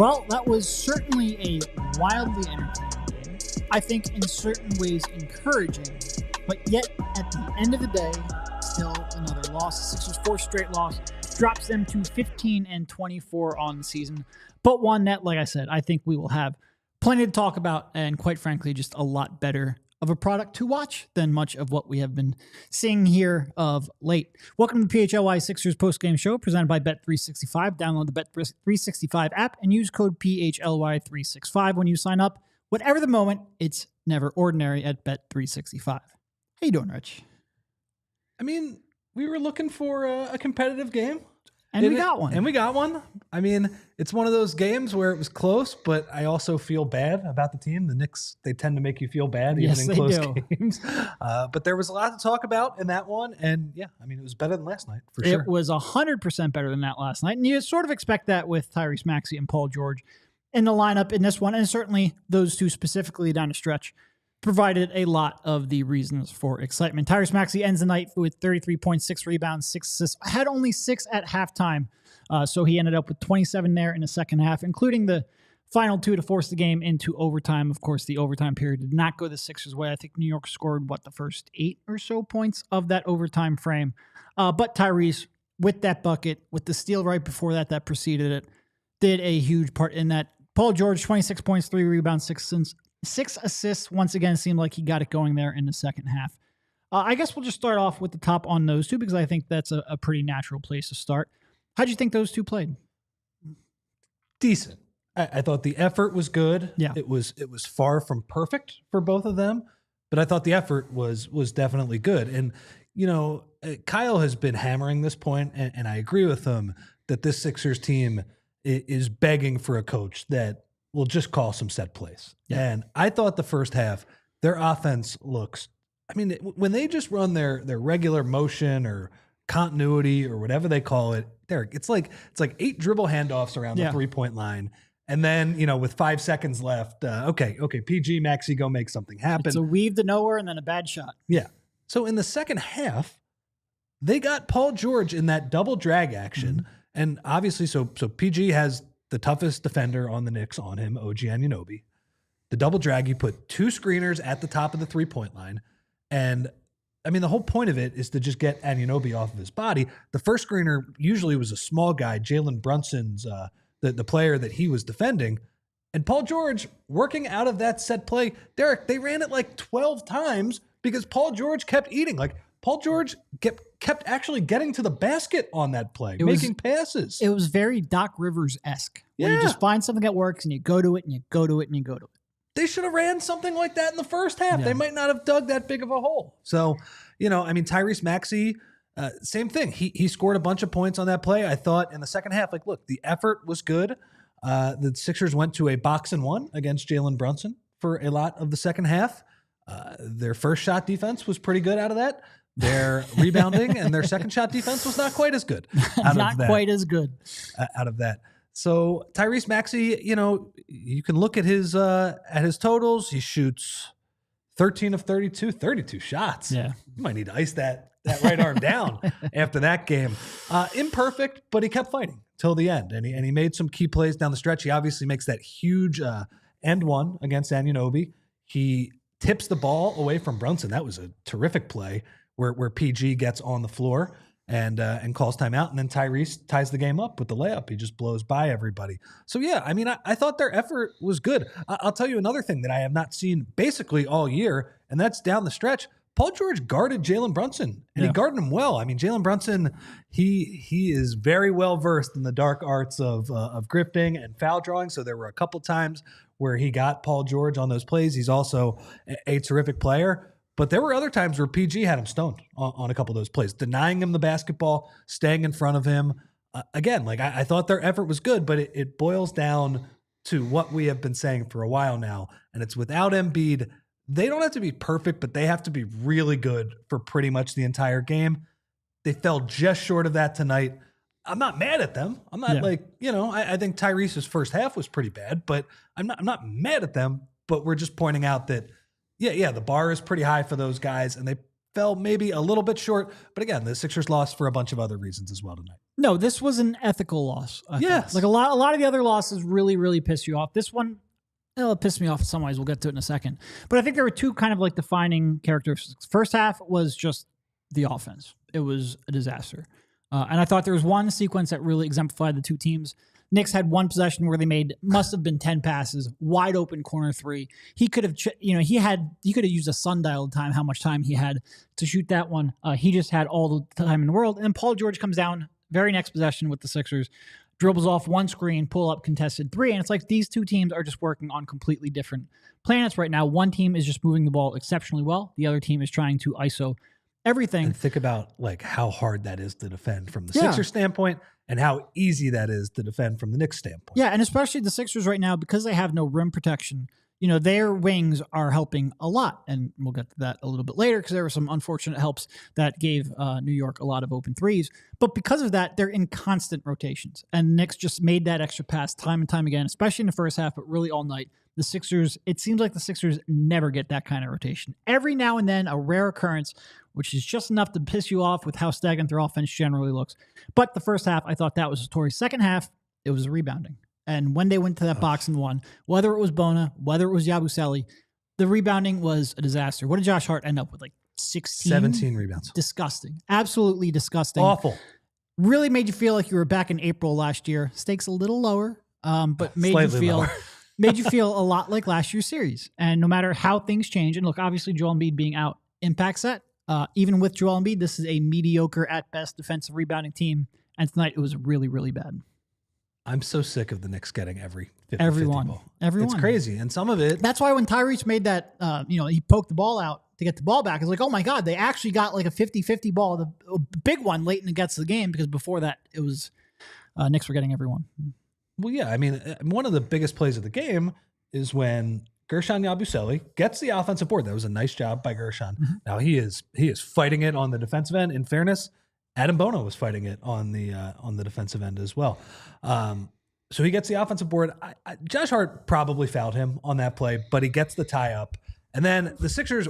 Well, that was certainly a wildly entertaining game. I think in certain ways encouraging, but yet at the end of the day, still another loss. The Sixers' fourth straight loss drops them to 15-24 on the season. But one that, like I said, I think we will have plenty to talk about, and quite frankly, just a lot better of a product to watch than much of what we have been seeing here of late. Welcome to the PHLY Sixers postgame show presented by Bet365. Download the Bet365 app and use code PHLY365 when you sign up. Whatever the moment, it's never ordinary at Bet365. How you doing, Rich? I mean, we were looking for a competitive game. And we got one. And we got one. I mean, it's one of those games where it was close, but I also feel bad about the team. The Knicks, they tend to make you feel bad even in close games. But there was a lot to talk about in that one. And yeah, I mean, it was better than last night for sure. It was 100% better than that last night. And you sort of expect that with Tyrese Maxey and Paul George in the lineup in this one. And certainly those two specifically down the stretch provided a lot of the reasons for excitement. Tyrese Maxey ends the night with 33.6 rebounds, 6 assists. Had only 6 at halftime, so he ended up with 27 there in the second half, including the final 2 to force the game into overtime. Of course, the overtime period did not go the Sixers' way. I think New York scored, the first 8 or so points of that overtime frame. But Tyrese, with that bucket, with the steal right before that preceded it, did a huge part in that. Paul George, 26 points, 3 rebounds, 6 assists. Once again, seemed like he got it going there in the second half. I guess we'll just start off with the top on those two because I think that's a pretty natural place to start. How'd you think those two played? Decent. I thought the effort was good. Yeah. It was far from perfect for both of them, but I thought the effort was definitely good. And, you know, Kyle has been hammering this point, and I agree with him that this Sixers team is begging for a coach that will just call some set plays. Yeah. And I thought the first half, their offense looks, I mean, when they just run their regular motion or continuity or whatever they call it, Derek, it's like 8 dribble handoffs around the 3-point line. And then, you know, with 5 seconds left, okay, PG, Maxey, go make something happen. It's a weave to nowhere and then a bad shot. Yeah. So in the second half, they got Paul George in that double drag action. Mm-hmm. And obviously, so PG has the toughest defender on the Knicks on him, OG Anunoby. The double drag, you put 2 screeners at the top of the 3-point line. And I mean, the whole point of it is to just get Anunoby off of his body. The first screener usually was a small guy, Jalen Brunson's, the player that he was defending. And Paul George, working out of that set play, Derek, they ran it like 12 times because Paul George kept eating. Like, Paul George kept actually getting to the basket on that play, making passes. It was very Doc Rivers-esque. Yeah. Where you just find something that works and you go to it and you go to it and you go to it. They should have ran something like that in the first half. Yeah. They might not have dug that big of a hole. So, you know, I mean, Tyrese Maxey, same thing. He scored a bunch of points on that play. I thought in the second half, like, look, the effort was good. The Sixers went to a box-and-1 against Jalen Brunson for a lot of the second half. Their first shot defense was pretty good out of that. Their rebounding and their second shot defense was not quite as good. Not quite as good out of that. So Tyrese Maxey, you know, you can look at his totals. He shoots 13 of 32 shots. Yeah, you might need to ice that right arm down after that game. Imperfect, but he kept fighting till the end, and he made some key plays down the stretch. He obviously makes that huge end one against Anunoby. He tips the ball away from Brunson. That was a terrific play where PG gets on the floor and calls timeout, and then Tyrese ties the game up with the layup. He just blows by everybody. So yeah, I mean, I thought their effort was good. I'll tell you another thing that I have not seen basically all year, and that's down the stretch. Paul George guarded Jalen Brunson, and he guarded him well. I mean, Jalen Brunson, he is very well versed in the dark arts of grifting and foul drawing. So there were a couple times where he got Paul George on those plays. He's also a terrific player. But there were other times where PG had him stoned on a couple of those plays, denying him the basketball, staying in front of him. Again, like I thought their effort was good, but it boils down to what we have been saying for a while now, and it's without Embiid, they don't have to be perfect, but they have to be really good for pretty much the entire game. They fell just short of that tonight. I'm not mad at them. I'm not I think Tyrese's first half was pretty bad, but I'm not mad at them, but we're just pointing out that, yeah, the bar is pretty high for those guys, and they fell maybe a little bit short. But again, the Sixers lost for a bunch of other reasons as well tonight. No, this was an ethical loss. Yes. Like a lot of the other losses really, really piss you off. This one, it'll piss me off in some ways. We'll get to it in a second. But I think there were two kind of like defining characteristics. First half was just the offense. It was a disaster. And I thought there was one sequence that really exemplified the two teams. Knicks had one possession where they must have been 10 passes, wide open corner three. He could have, he could have used a sundial to time how much time he had to shoot that one. He just had all the time in the world. And Paul George comes down very next possession with the Sixers, dribbles off one screen, pull up, contested three. And it's like these two teams are just working on completely different planets right now. One team is just moving the ball exceptionally well. The other team is trying to ISO everything. And think about like how hard that is to defend from the Sixers standpoint and how easy that is to defend from the Knicks standpoint. Yeah, and especially the Sixers right now, because they have no rim protection, their wings are helping a lot. And we'll get to that a little bit later because there were some unfortunate helps that gave New York a lot of open threes. But because of that, they're in constant rotations. And Knicks just made that extra pass time and time again, especially in the first half, but really all night. The Sixers, it seems like the Sixers never get that kind of rotation. Every now and then, a rare occurrence, which is just enough to piss you off with how stagnant their offense generally looks. But the first half, I thought that was a story. Second half, it was rebounding. And when they went to that box and won, whether it was Bona, whether it was Yabusele, the rebounding was a disaster. What did Josh Hart end up with? Like 17 rebounds. Disgusting. Absolutely disgusting. Awful. Really made you feel like you were back in April last year. Stakes a little lower, but made you feel a lot like last year's series. And no matter how things change, and look, obviously Joel Embiid being out impacts that. Even with Joel Embiid, this is a mediocre at best defensive rebounding team. And tonight it was really, really bad. I'm so sick of the Knicks getting every 50-50 ball. Everyone. It's crazy. And some of it. That's why when Tyrese made that, he poked the ball out to get the ball back. It's like, oh my God, they actually got like a 50-50 ball, a big one late in the guts of the game, because before that it was Knicks were getting everyone. Well, yeah. I mean, one of the biggest plays of the game is when Gershon Yabusele gets the offensive board. That was a nice job by Gershon. Mm-hmm. Now he is fighting it on the defensive end. In fairness, Adam Bono was fighting it on the defensive end as well. So he gets the offensive board. Josh Hart probably fouled him on that play, but he gets the tie up. And then the Sixers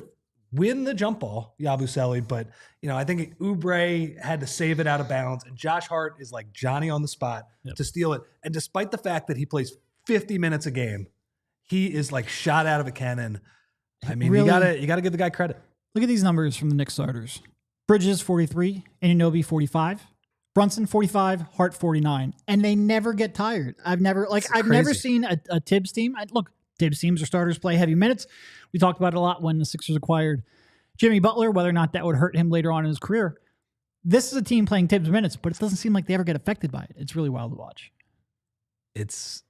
win the jump ball, Yabusele, but I think Oubre had to save it out of bounds, and Josh Hart is like Johnny on the spot to steal it. And despite the fact that he plays 50 minutes a game, he is like shot out of a cannon. I mean, really, you gotta give the guy credit. Look at these numbers from the Knicks starters. Bridges 43, Anunoby 45, Brunson 45, Hart 49, and they never get tired. I've never seen a Tibbs team. Tibbs teams or starters play heavy minutes. We talked about it a lot when the Sixers acquired Jimmy Butler, whether or not that would hurt him later on in his career. This is a team playing Tibbs minutes, but it doesn't seem like they ever get affected by it. It's really wild to watch. It's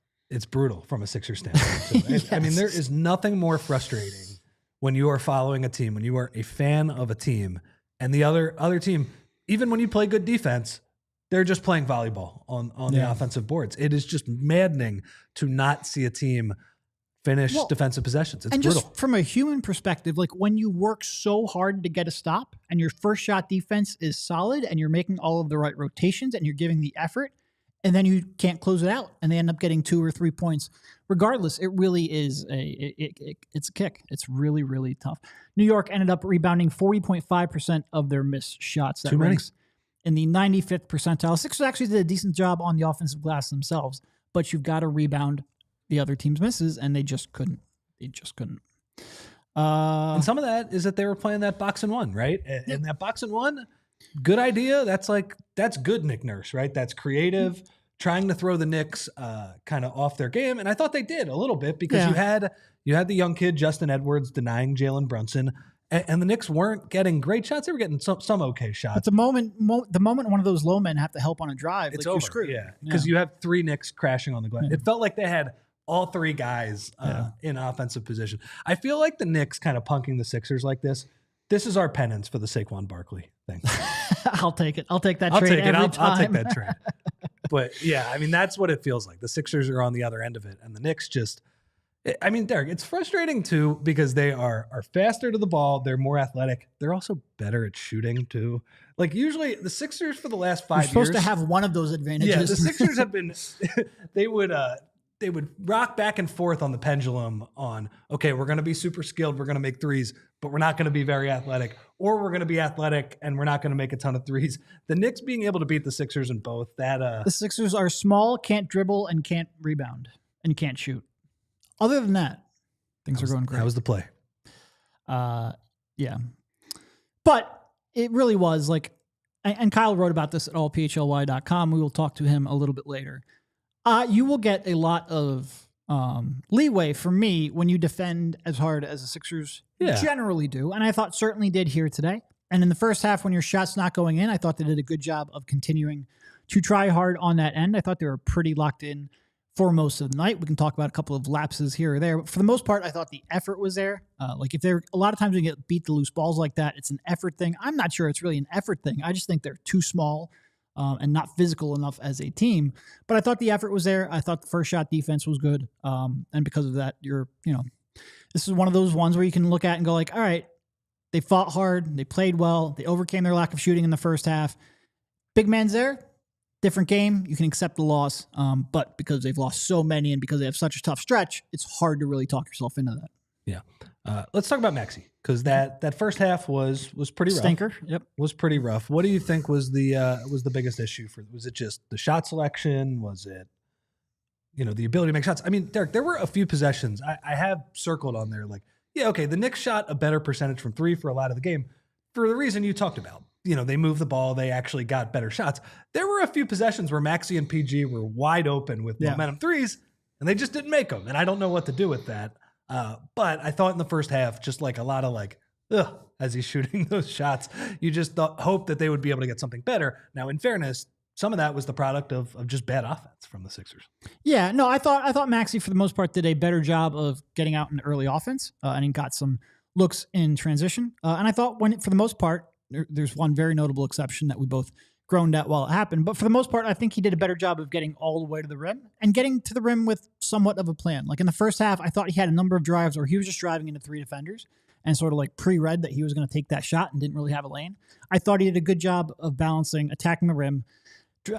brutal from a Sixers standpoint. Yes. I mean, there is nothing more frustrating when you are following a team, when you are a fan of a team, and the other team, even when you play good defense, they're just playing volleyball on the offensive boards. It is just maddening to not see a team finish defensive possessions. It's brutal. Just from a human perspective, like when you work so hard to get a stop and your first shot defense is solid and you're making all of the right rotations and you're giving the effort, and then you can't close it out and they end up getting 2 or 3 points. Regardless, it really is it's a kick. It's really, really tough. New York ended up rebounding 40.5% of their missed shots. That ranks in the 95th percentile. Sixers actually did a decent job on the offensive glass themselves, but you've got to rebound the other team's misses, and they just couldn't. And some of that is that they were playing that box and one, right? And that box and one, good idea. That's good Nick Nurse, right? That's creative, trying to throw the Knicks kind of off their game. And I thought they did a little bit because you had the young kid, Justin Edwards, denying Jalen Brunson. And the Knicks weren't getting great shots. They were getting some okay shots. But the moment one of those low men have to help on a drive, it's like over. You're screwed. Yeah, because you have 3 Knicks crashing on the glass. Yeah. It felt like they had all 3 guys in offensive position. I feel like the Knicks kind of punking the Sixers like this. This is our penance for the Saquon Barkley thing. I'll take it. I'll take that trade every time. I'll take that trade. But yeah, I mean, that's what it feels like. The Sixers are on the other end of it, and the Knicks just. I mean, Derek, it's frustrating too because they are faster to the ball. They're more athletic. They're also better at shooting too. Like usually the Sixers for the last 5 years. You're supposed to have one of those advantages. Yeah, the Sixers have been, they rock back and forth on the pendulum on, okay, we're going to be super skilled, we're going to make threes, but we're not going to be very athletic, or we're going to be athletic and we're not going to make a ton of threes. The Knicks being able to beat the Sixers in both, the Sixers are small, can't dribble, and can't rebound, and can't shoot. Other than that, things are going great. That was the play. Yeah. But it really was like, and Kyle wrote about this at allphly.com. We will talk to him a little bit later. You will get a lot of leeway from me when you defend as hard as the Sixers generally do. And I thought certainly did here today. And in the first half, when your shot's not going in, I thought they did a good job of continuing to try hard on that end. I thought they were pretty locked in for most of the night. We can talk about a couple of lapses here or there. But for the most part, I thought the effort was there. Like if they're a lot of times when you get beat to loose balls like that, it's an effort thing. I'm not sure it's really an effort thing. I just think they're too small and not physical enough as a team. But I thought the effort was there. I thought the first shot defense was good. And because of that, this is one of those ones where you can look at and go like, all right, they fought hard. They played well. They overcame their lack of shooting in the first half. Big man's there. Different game. You can accept the loss. But because they've lost so many and because they have such a tough stretch, it's hard to really talk yourself into that. Yeah. Let's talk about Maxey, because that first half was pretty rough. Stinker. Yep. Was pretty rough. What do you think was the biggest issue was it just the shot selection? Was it, the ability to make shots? I mean, Derek, there were a few possessions I have circled on there. Like, yeah, okay, the Knicks shot a better percentage from three for a lot of the game for the reason you talked about. They moved the ball. They actually got better shots. There were a few possessions where Maxey and PG were wide open with momentum threes, and they just didn't make them. And I don't know what to do with that. But I thought in the first half, just like a lot of like, ugh, as he's shooting those shots, you just hope that they would be able to get something better. Now, in fairness, some of that was the product of just bad offense from the Sixers. Yeah, no, I thought Maxey for the most part did a better job of getting out in early offense, and he got some looks in transition. And I thought for the most part, there's one very notable exception that we both groaned at while it happened. But for the most part, I think he did a better job of getting all the way to the rim and getting to the rim with somewhat of a plan. Like in the first half, I thought he had a number of drives where he was just driving into three defenders and sort of like pre-read that he was going to take that shot and didn't really have a lane. I thought he did a good job of balancing, attacking the rim,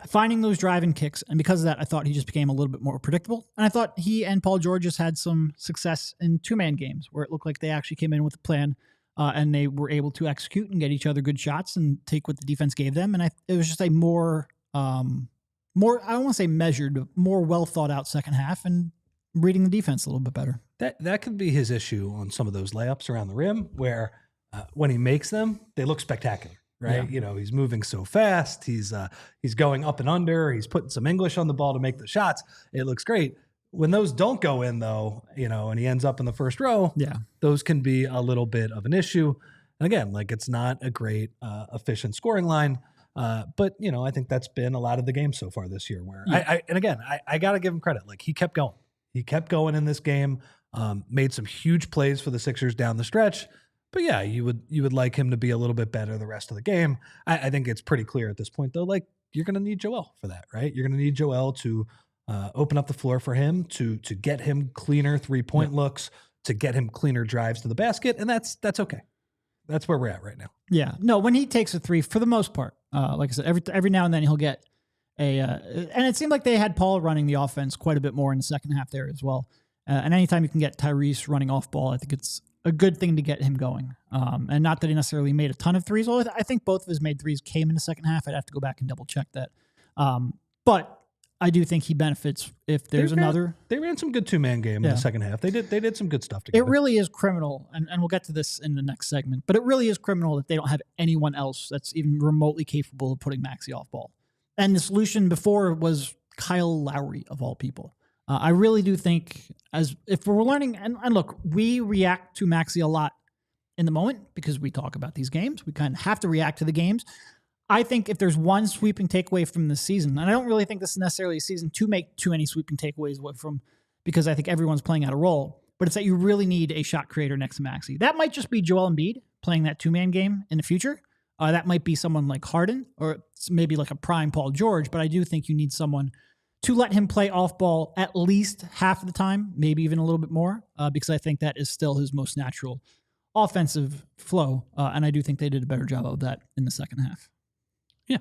finding those driving kicks. And because of that, I thought he just became a little bit more predictable. And I thought he and Paul George just had some success in two-man games where it looked like they actually came in with a plan. And they were able to execute and get each other good shots and take what the defense gave them. And it was just a more, I don't want to say measured, but more well thought out second half and reading the defense a little bit better. That could be his issue on some of those layups around the rim where when he makes them, they look spectacular, right? Yeah. He's moving so fast. He's going up and under. He's putting some English on the ball to make the shots. It looks great. When those don't go in, though, and he ends up in the first row, those can be a little bit of an issue. And again, like it's not a great, efficient scoring line. But, I think that's been a lot of the game so far this year where I got to give him credit. Like he kept going. He kept going in this game, made some huge plays for the Sixers down the stretch. But yeah, you would like him to be a little bit better the rest of the game. I think it's pretty clear at this point, though, like you're going to need Joel for that, right? You're going to need Joel to open up the floor for him to get him cleaner 3-point looks, to get him cleaner drives to the basket. And that's okay. That's where we're at right now. Yeah. No, when he takes a three, for the most part, like I said, every now and then he'll get and it seemed like they had Paul running the offense quite a bit more in the second half there as well. And anytime you can get Tyrese running off ball, I think it's a good thing to get him going. And not that he necessarily made a ton of threes. Well, I think both of his made threes came in the second half. I'd have to go back and double check that. But I do think he benefits if there's another. They ran some good two-man game in the second half. They did some good stuff together. It really is criminal, and we'll get to this in the next segment, but it really is criminal that they don't have anyone else that's even remotely capable of putting Maxey off ball. And the solution before was Kyle Lowry, of all people. I really do think, as if we're learning, and look, we react to Maxey a lot in the moment because we talk about these games. We kind of have to react to the games. I think if there's one sweeping takeaway from this season, and I don't really think this is necessarily a season to make too many sweeping takeaways away from, because I think everyone's playing out a role, but it's that you really need a shot creator next to Maxey. That might just be Joel Embiid playing that two-man game in the future. That might be someone like Harden, or maybe like a prime Paul George, but I do think you need someone to let him play off ball at least half of the time, maybe even a little bit more, because I think that is still his most natural offensive flow. And I do think they did a better job of that in the second half. Yeah.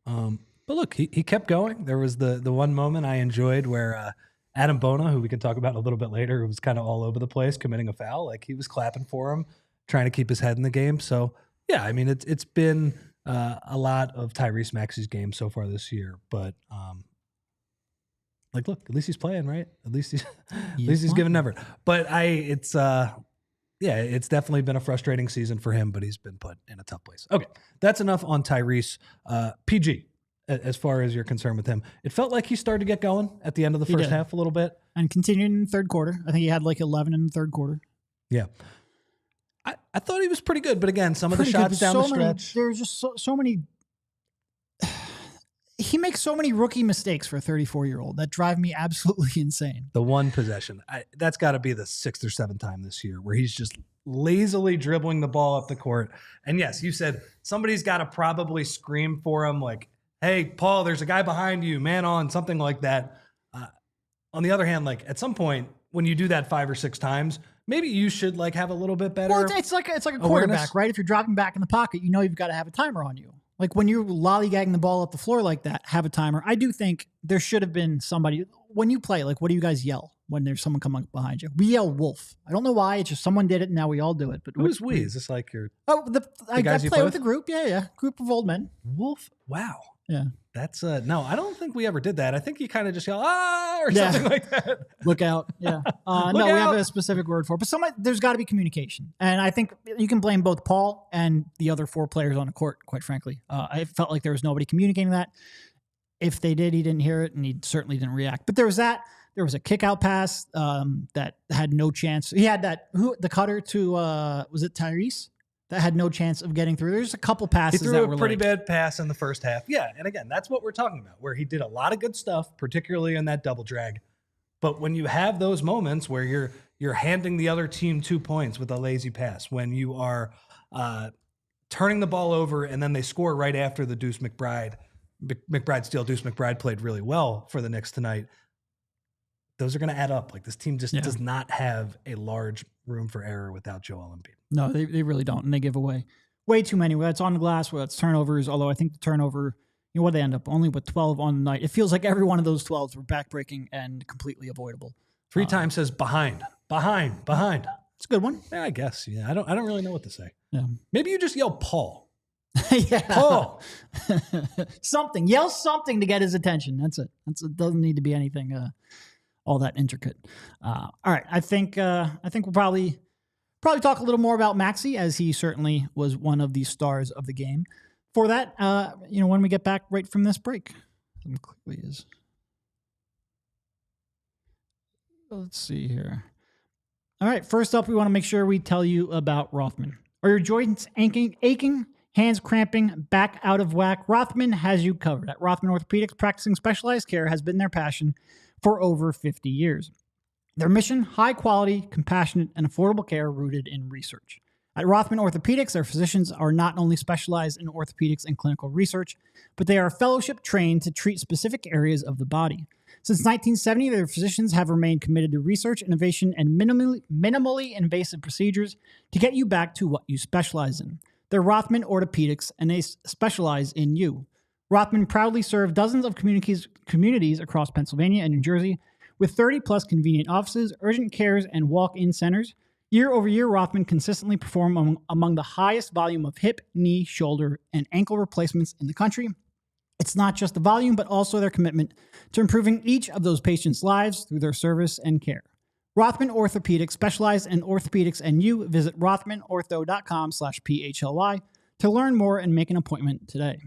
But look, he kept going. There was the one moment I enjoyed where Adam Bona, who we can talk about a little bit later, who was kind of all over the place committing a foul. Like, he was clapping for him, trying to keep his head in the game. So, yeah, I mean, it's been a lot of Tyrese Maxey's game so far this year. But, like, look, at least he's playing, right? At least he's giving effort. But it's definitely been a frustrating season for him, but he's been put in a tough place. Okay, that's enough on Tyrese. PG, as far as you're concerned with him, it felt like he started to get going at the end of the first half a little bit. And continued in the third quarter. I think he had like 11 in the third quarter. Yeah. I thought he was pretty good, but again, some of the shots down the stretch. There's just so many. He makes so many rookie mistakes for a 34-year-old that drive me absolutely insane. The one possession, that's got to be the 6th or 7th time this year where he's just lazily dribbling the ball up the court. And yes, you said somebody's got to probably scream for him like, hey, Paul, there's a guy behind you, man on, something like that. On the other hand, like at some point when you do that 5 or 6 times, maybe you should like have a little bit better. Well, it's like a quarterback, right? If you're dropping back in the pocket, you know you've got to have a timer on you. Like when you're lollygagging the ball up the floor like that, have a timer. I do think there should have been somebody when you play. Like, what do you guys yell when there's someone coming up behind you? We yell wolf. I don't know why. It's just someone did it, and now we all do it. But who's we? Is this like your? I play with a group. Yeah, group of old men. Wolf. Wow. Yeah. That's no, I don't think we ever did that. I think you kind of just yell or something like that. Look out. Yeah. We have a specific word for it. But there's got to be communication. And I think you can blame both Paul and the other 4 players on the court, quite frankly. I felt like there was nobody communicating that. If they did, he didn't hear it, and he certainly didn't react. But there was that. There was a kick-out pass that had no chance. He had the cutter to, was it Tyrese? That had no chance of getting through. There's a couple passes that were He threw a pretty bad pass in the first half. Yeah, and again, that's what we're talking about, where he did a lot of good stuff, particularly in that double drag. But when you have those moments where you're handing the other team 2 points with a lazy pass, when you are turning the ball over and then they score right after the Deuce McBride steal. Deuce McBride played really well for the Knicks tonight. Those are going to add up. Like, this team just does not have a large room for error without Joel Embiid. No, they really don't. And they give away way too many, whether it's on the glass, whether it's turnovers. Although I think the turnover, what they end up only with 12 on the night. It feels like every one of those 12s were backbreaking and completely avoidable. 3 times says behind. It's a good one. Yeah, I guess. Yeah, I don't really know what to say. Yeah. Maybe you just yell Paul. Yeah. Paul. Something. Yell something to get his attention. That's it. It doesn't need to be anything all that intricate. All right. I think we'll probably talk a little more about Maxey, as he certainly was one of the stars of the game. For that, when we get back right from this break. It clearly is. Let's see here. All right. First up, we want to make sure we tell you about Rothman. Are your joints aching, hands cramping, back out of whack? Rothman has you covered. At Rothman Orthopedics, practicing specialized care has been their passion for over 50 years. Their mission, high quality, compassionate, and affordable care rooted in research. At Rothman Orthopedics, their physicians are not only specialized in orthopedics and clinical research, but they are fellowship trained to treat specific areas of the body. Since 1970, their physicians have remained committed to research, innovation, and minimally invasive procedures to get you back to what you specialize in. They're Rothman Orthopedics, and they specialize in you. Rothman proudly serve dozens of communities across Pennsylvania and New Jersey, with 30-plus convenient offices, urgent cares, and walk-in centers. Year over year, Rothman consistently perform among the highest volume of hip, knee, shoulder, and ankle replacements in the country. It's not just the volume, but also their commitment to improving each of those patients' lives through their service and care. Rothman Orthopedics, specialized in orthopedics and you. Visit rothmanortho.com/PHLY to learn more and make an appointment today.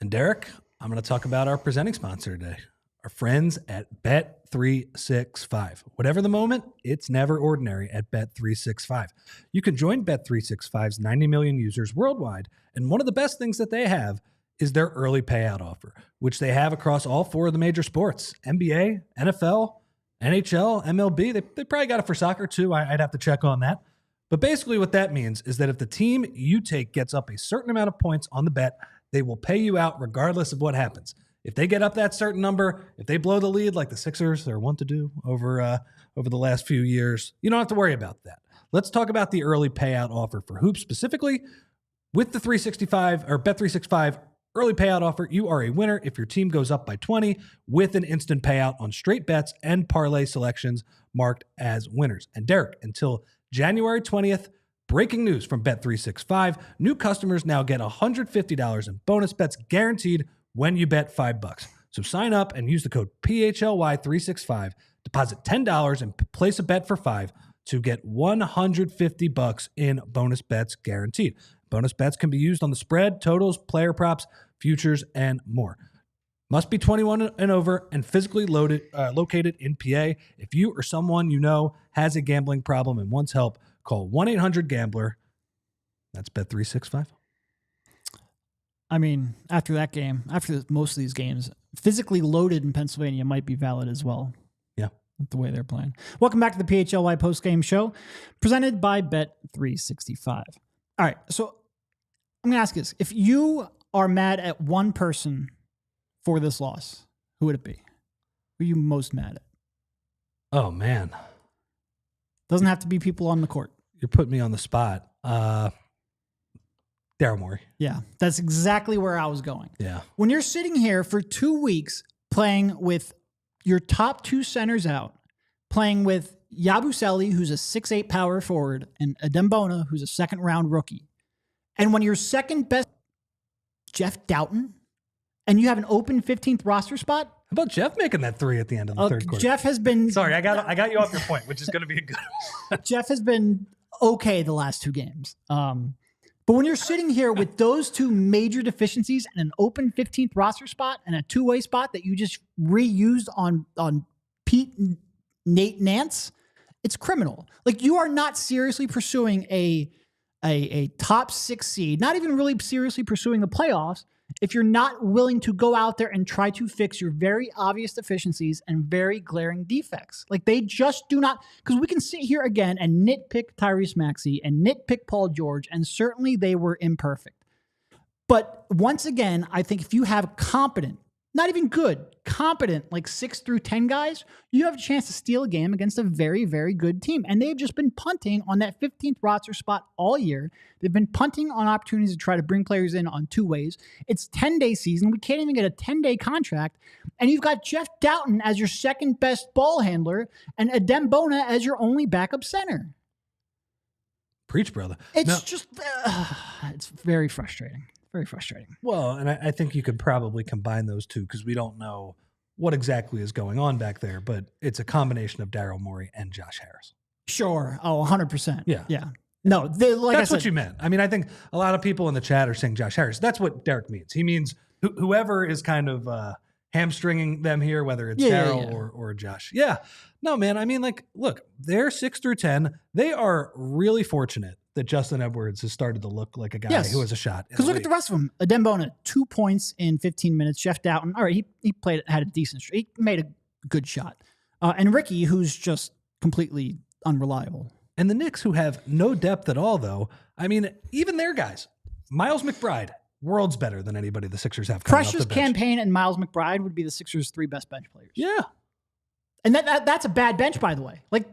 And Derek, I'm going to talk about our presenting sponsor today, our friends at Bet365. Whatever the moment, it's never ordinary at Bet365. You can join Bet365's 90 million users worldwide, and one of the best things that they have is their early payout offer, which they have across all 4 of the major sports: NBA, NFL, NHL, MLB. They probably got it for soccer too. I'd have to check on that. But basically what that means is that if the team you take gets up a certain amount of points on the bet, they will pay you out regardless of what happens. If they get up that certain number, if they blow the lead like the Sixers are wont to do over the last few years, you don't have to worry about that. Let's talk about the early payout offer for hoops specifically. With the 365 or Bet365 early payout offer. You are a winner if your team goes up by 20 with an instant payout on straight bets and parlay selections marked as winners. And Derek, until January 20th, breaking news from Bet365, new customers now get $150 in bonus bets guaranteed when you bet $5. So sign up and use the code PHLY365, deposit $10 and place a bet for $5 to get $150 in bonus bets guaranteed. Bonus bets can be used on the spread, totals, player props, futures, and more. Must be 21 and over and physically located in PA. If you or someone you know has a gambling problem and wants help, call 1-800-GAMBLER. That's Bet365. I mean, after that game, after most of these games, physically loaded in Pennsylvania might be valid as well. Yeah. The way they're playing. Welcome back to the PHLY postgame show presented by Bet365. All right, so I'm going to ask you this. If you are mad at one person for this loss, who would it be? Who are you most mad at? Oh, man. Doesn't have to be people on the court. You're putting me on the spot. Daryl Morey. Yeah, that's exactly where I was going. Yeah. When you're sitting here for 2 weeks playing with your top two centers out, playing with Yabusele, who's a 6'8" power forward, and Adembona, who's a second-round rookie, and when your second best, Jeff Doughton, and you have an open 15th roster spot. How about Jeff making that three at the end of the third quarter? Jeff has been... Sorry, I got you off your point, which is going to be a good one. Jeff has been okay the last two games. But when you're sitting here with those two major deficiencies and an open 15th roster spot and a two-way spot that you just reused on Pete and Nate Nance, it's criminal. Like, you are not seriously pursuing a top 6 seed, not even really seriously pursuing the playoffs, if you're not willing to go out there and try to fix your very obvious deficiencies and very glaring defects. Like, they just do not, because we can sit here again and nitpick Tyrese Maxey and nitpick Paul George, and certainly they were imperfect. But once again, I think if you have competent, not even good, competent, like 6 through 10 guys, you have a chance to steal a game against a very, very good team. And they've just been punting on that 15th roster spot all year. They've been punting on opportunities to try to bring players in on two ways. It's 10-day season. We can't even get a 10-day contract. And you've got Jeff Doughton as your second best ball handler and Adembona as your only backup center. Preach, brother. It's just, it's very frustrating. Very frustrating. Well, and I think you could probably combine those two because we don't know what exactly is going on back there, but it's a combination of Daryl Morey and Josh Harris. Sure. Oh, 100%. Yeah. Yeah. No, that's what you meant. I mean, I think a lot of people in the chat are saying Josh Harris. That's what Derek means. He means whoever is kind of hamstringing them here, whether it's Daryl or Josh. Yeah. No, man. I mean, like, look, they're 6 through 10. They are really fortunate that Justin Edwards has started to look like a guy who has a shot. Because look at the rest of them. Adembona, 2 points in 15 minutes. Jeff Doughton, all right, he had a decent, he made a good shot. And Ricky, who's just completely unreliable. And the Knicks, who have no depth at all, though, I mean, even their guys, Miles McBride, worlds better than anybody the Sixers have coming off the bench. Precious Campaign and Miles McBride would be the Sixers' 3 best bench players. Yeah. And that's a bad bench, by the way. Like,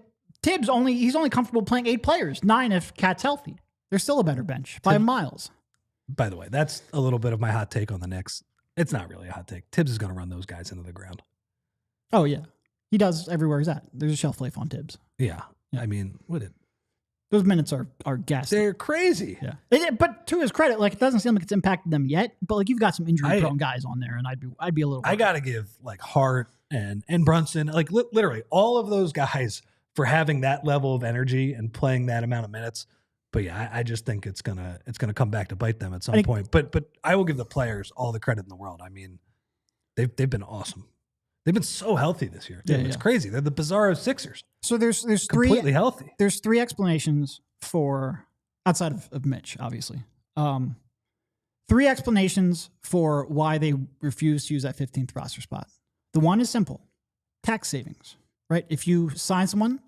Tibbs he's only comfortable playing 8 players, 9 if Cat's healthy. They're still a better bench by miles. By the way, that's a little bit of my hot take on the Knicks. It's not really a hot take. Tibbs is going to run those guys into the ground. Oh, yeah. He does everywhere he's at. There's a shelf life on Tibbs. Yeah. I mean, those minutes are ghastly. They're crazy. Yeah. But to his credit, like, it doesn't seem like it's impacted them yet. But like, you've got some injury-prone guys on there, and I'd be a little worried. I got to give like Hart and Brunson, like literally all of those guys for having that level of energy and playing that amount of minutes. But yeah, I just think it's gonna come back to bite them at some point. But I will give the players all the credit in the world. I mean, they've been awesome. They've been so healthy this year. It's crazy. They're the bizarro Sixers. So there's completely healthy. There's 3 explanations for, outside of Mitch, obviously. 3 explanations for why they refuse to use that 15th roster spot. The one is simple: tax savings. Right? If you sign someone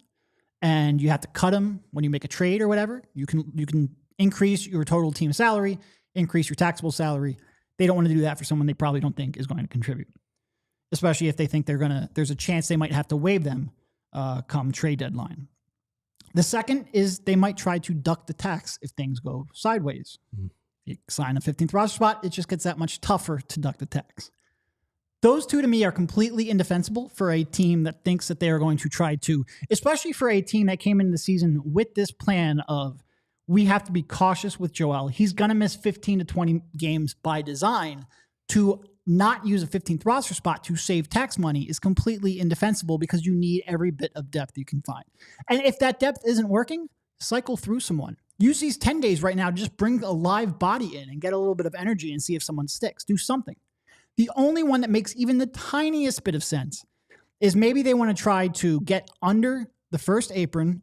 and you have to cut them when you make a trade or whatever, you can increase your total team salary, increase your taxable salary. They don't want to do that for someone they probably don't think is going to contribute, especially if they think there's a chance they might have to waive them come trade deadline. The second is they might try to duck the tax if things go sideways. If You sign a 15th roster spot, it just gets that much tougher to duck the tax. Those two to me are completely indefensible for a team that thinks that they are going to try to, especially for a team that came into the season with this plan of, we have to be cautious with Joel. He's going to miss 15 to 20 games by design. To not use a 15th roster spot to save tax money is completely indefensible because you need every bit of depth you can find. And if that depth isn't working, cycle through someone. Use these 10 days right now to just bring a live body in and get a little bit of energy and see if someone sticks. Do something. The only one that makes even the tiniest bit of sense is maybe they want to try to get under the first apron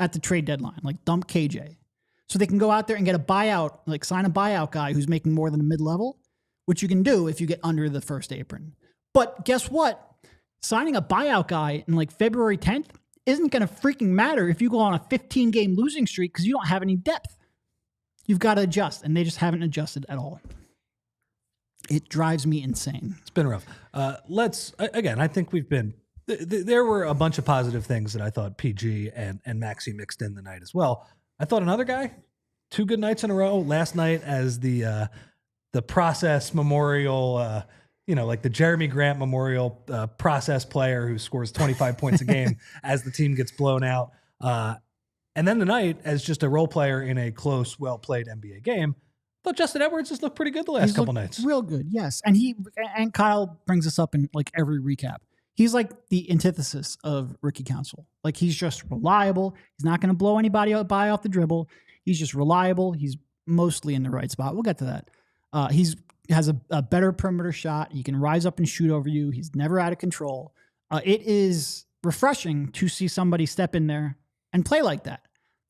at the trade deadline, like dump KJ. So they can go out there and get a buyout, like sign a buyout guy who's making more than a mid-level, which you can do if you get under the first apron. But guess what? Signing a buyout guy in like February 10th isn't going to freaking matter if you go on a 15-game losing streak because you don't have any depth. You've got to adjust, and they just haven't adjusted at all. It drives me insane. It's been rough. Again, I think we've been, there were a bunch of positive things that I thought PG and Maxey mixed in the night as well. I thought another guy, 2 good nights in a row. Last night as the process memorial, like the Jeremy Grant memorial process player who scores 25 points a game as the team gets blown out. And then tonight as just a role player in a close, well-played NBA game. But Justin Edwards has looked pretty good the last couple nights. Real good, yes. And Kyle brings this up in like every recap. He's like the antithesis of Ricky Council. Like he's just reliable. He's not going to blow anybody by off the dribble. He's just reliable. He's mostly in the right spot. We'll get to that. He's has a better perimeter shot. He can rise up and shoot over you. He's never out of control. It is refreshing to see somebody step in there and play like that.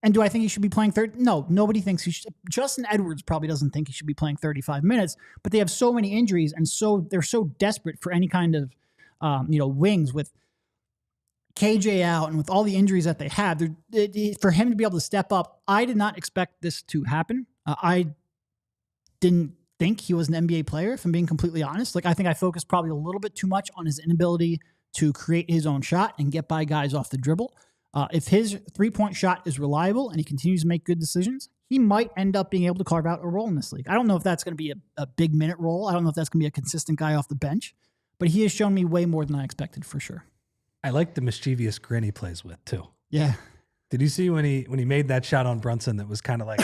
And do I think he should be playing 30? No, nobody thinks he should. Justin Edwards probably doesn't think he should be playing 35 minutes, but they have so many injuries and they're so desperate for any kind of, wings with KJ out and with all the injuries that they have. For him to be able to step up, I did not expect this to happen. I didn't think he was an NBA player, if I'm being completely honest. Like I think I focused probably a little bit too much on his inability to create his own shot and get by guys off the dribble. If his three-point shot is reliable and he continues to make good decisions, he might end up being able to carve out a role in this league. I don't know if that's going to be a big minute role. I don't know if that's going to be a consistent guy off the bench, but he has shown me way more than I expected for sure. I like the mischievous grin he plays with too. Yeah. Did you see when he made that shot on Brunson that was kind of like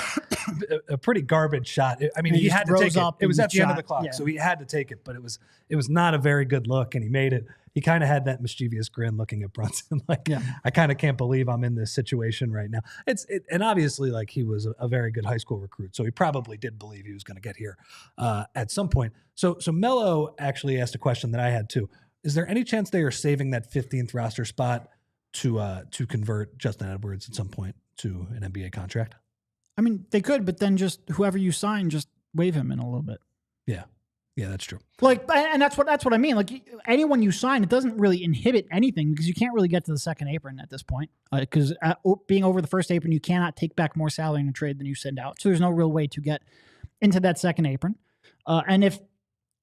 a pretty garbage shot? I mean, he had to take it. It was at the end of the clock, so he had to take it, but it was not a very good look, and he made it. He kind of had that mischievous grin looking at Brunson, like, I kind of can't believe I'm in this situation right now. And obviously, like, he was a very good high school recruit, so he probably did believe he was going to get here at some point. So Mello actually asked a question that I had too. Is there any chance they are saving that 15th roster spot to convert Justin Edwards at some point to an NBA contract? I mean, they could, but then just whoever you sign, just waive him in a little bit. Yeah, that's true. Like, and that's what I mean. Like, anyone you sign, it doesn't really inhibit anything because you can't really get to the second apron at this point. Because being over the first apron, you cannot take back more salary in a trade than you send out. So there's no real way to get into that second apron. And if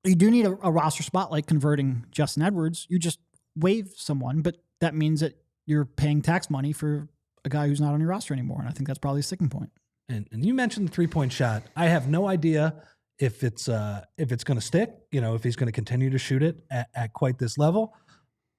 you do need a roster spot, like converting Justin Edwards, you just waive someone, but that means that you're paying tax money for a guy who's not on your roster anymore. And I think that's probably a sticking point. And you mentioned the 3-point shot. I have no idea if it's going to stick, if he's going to continue to shoot it at quite this level,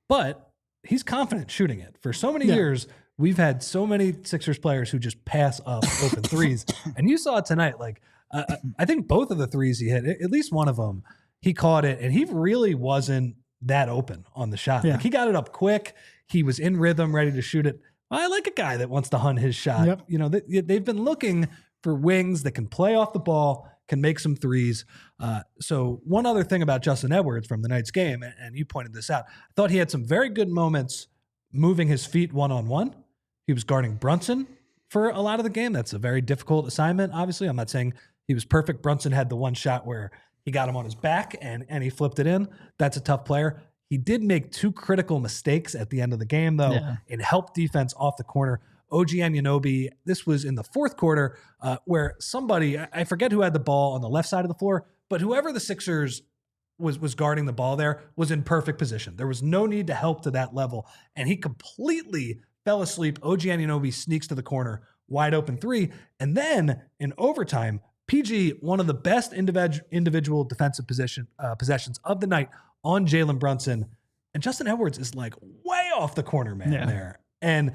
but he's confident shooting it. For so many years, we've had so many Sixers players who just pass up open threes. And you saw it tonight. Like, I think both of the threes he hit, at least one of them, he caught it, and he really wasn't that open on the shot. Like, he got it up quick. He was in rhythm, ready to shoot it. I like a guy that wants to hunt his shot. Yep. They've been looking for wings that can play off the ball, can make some threes. So one other thing about Justin Edwards from the night's game, and you pointed this out, I thought he had some very good moments moving his feet one-on-one. He was guarding Brunson for a lot of the game. That's a very difficult assignment, obviously. I'm not saying he was perfect. Brunson had the one shot where he got him on his back and he flipped it in. That's a tough player. He did make 2 critical mistakes at the end of the game, though, and helped defense off the corner. OG Anunoby, this was in the fourth quarter where somebody, I forget who had the ball on the left side of the floor, but whoever the Sixers was guarding the ball there was in perfect position. There was no need to help to that level, and he completely fell asleep. OG Anunoby sneaks to the corner, wide open 3, and then in overtime, PG, one of the best individual defensive possessions of the night on Jalen Brunson. And Justin Edwards is like way off the corner, man, there. And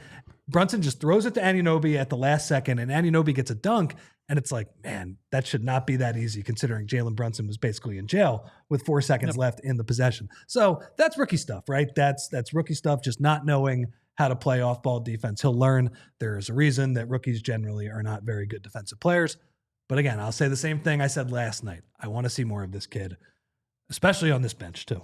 Brunson just throws it to Anunoby at the last second, and Anunoby gets a dunk. And it's like, man, that should not be that easy considering Jalen Brunson was basically in jail with 4 seconds left in the possession. So that's rookie stuff, right? That's rookie stuff, just not knowing how to play off-ball defense. He'll learn. There's a reason that rookies generally are not very good defensive players. But again, I'll say the same thing I said last night. I want to see more of this kid, especially on this bench too.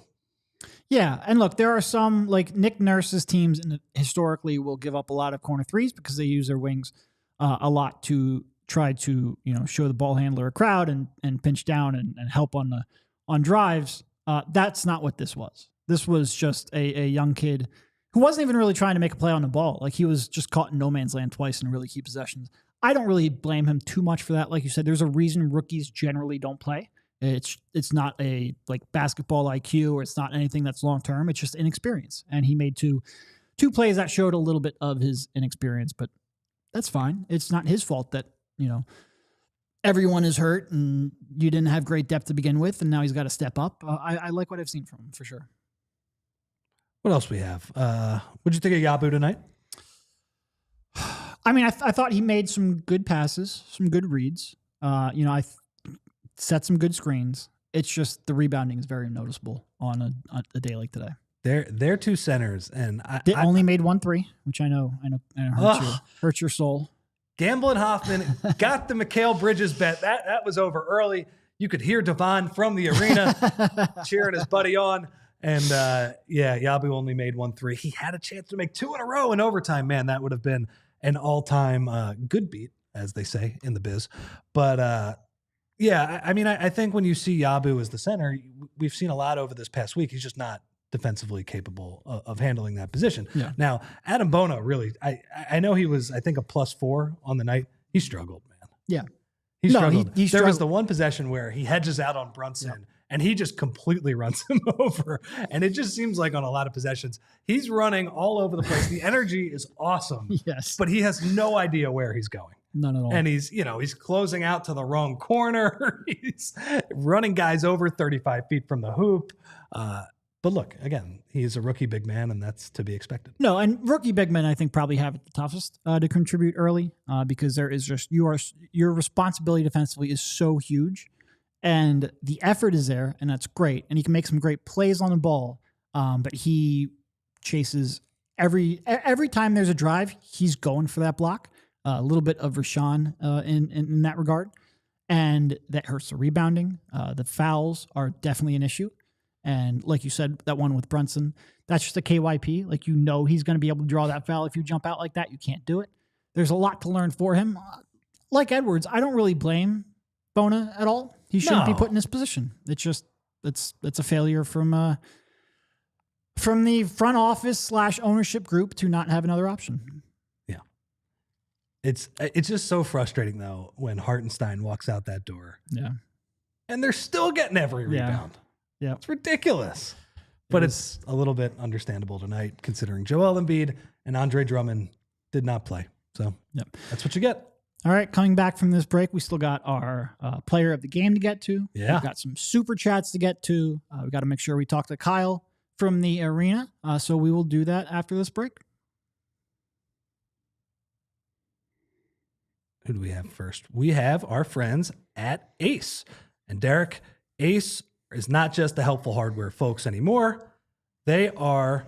Yeah, and look, there are some, like Nick Nurse's teams historically will give up a lot of corner threes because they use their wings a lot to try to, show the ball handler a crowd and pinch down and help on drives. That's not what this was. This was just a young kid who wasn't even really trying to make a play on the ball. Like, he was just caught in no man's land twice in really key possessions. I don't really blame him too much for that. Like you said, there's a reason rookies generally don't play. It's not a like basketball IQ, or it's not anything that's long term. It's just inexperience. And he made two plays that showed a little bit of his inexperience, but that's fine. It's not his fault that, everyone is hurt and you didn't have great depth to begin with, and now he's got to step up. I like what I've seen from him for sure. What else we have? What'd you think of Yabu tonight? I mean, I thought he made some good passes, some good reads. I set some good screens. It's just the rebounding is very noticeable on a day like today. They're two centers, and they only made 1 3, which I know hurts your soul. Gamble and Hoffman got the Mikal Bridges bet. That was over early. You could hear Devon from the arena cheering his buddy on. And Yabu only made 1 3. He had a chance to make 2 in a row in overtime. Man, that would have been an all-time good beat, as they say in the biz. But I think when you see Yabu as the center, we've seen a lot over this past week. He's just not defensively capable of handling that position. Yeah. Now, Adam Bona really, I know he was, I think, a +4 on the night. He struggled, man. Yeah. He struggled. There was the one possession where he hedges out on Brunson and he just completely runs him over. And it just seems like on a lot of possessions, he's running all over the place. The energy is awesome. Yes. But he has no idea where he's going. None at all. And he's closing out to the wrong corner. He's running guys over 35 feet from the hoop. But look, again, he's a rookie big man, and that's to be expected. No, and rookie big men, I think, probably have it the toughest to contribute early because there is just your responsibility defensively is so huge, and the effort is there, and that's great, and he can make some great plays on the ball. But he chases every time there's a drive, he's going for that block. A little bit of Rashawn in that regard, and that hurts the rebounding. The fouls are definitely an issue. And like you said, that one with Brunson, that's just a KYP. Like, he's going to be able to draw that foul. If you jump out like that, you can't do it. There's a lot to learn for him. Like Edwards, I don't really blame Bona at all. He shouldn't be put in this position. It's just, it's a failure from the front office / ownership group to not have another option. Yeah. It's just so frustrating, though, when Hartenstein walks out that door. Yeah. And they're still getting every rebound. Yeah. It's ridiculous. But it's a little bit understandable tonight, considering Joel Embiid and Andre Drummond did not play. So that's what you get. All right, coming back from this break, we still got our player of the game to get to. Yeah. We've got some super chats to get to. We've got to make sure we talk to Kyle from the arena. So we will do that after this break. Who do we have first? We have our friends at Ace. And Derek, Ace is not just the helpful hardware folks anymore. They are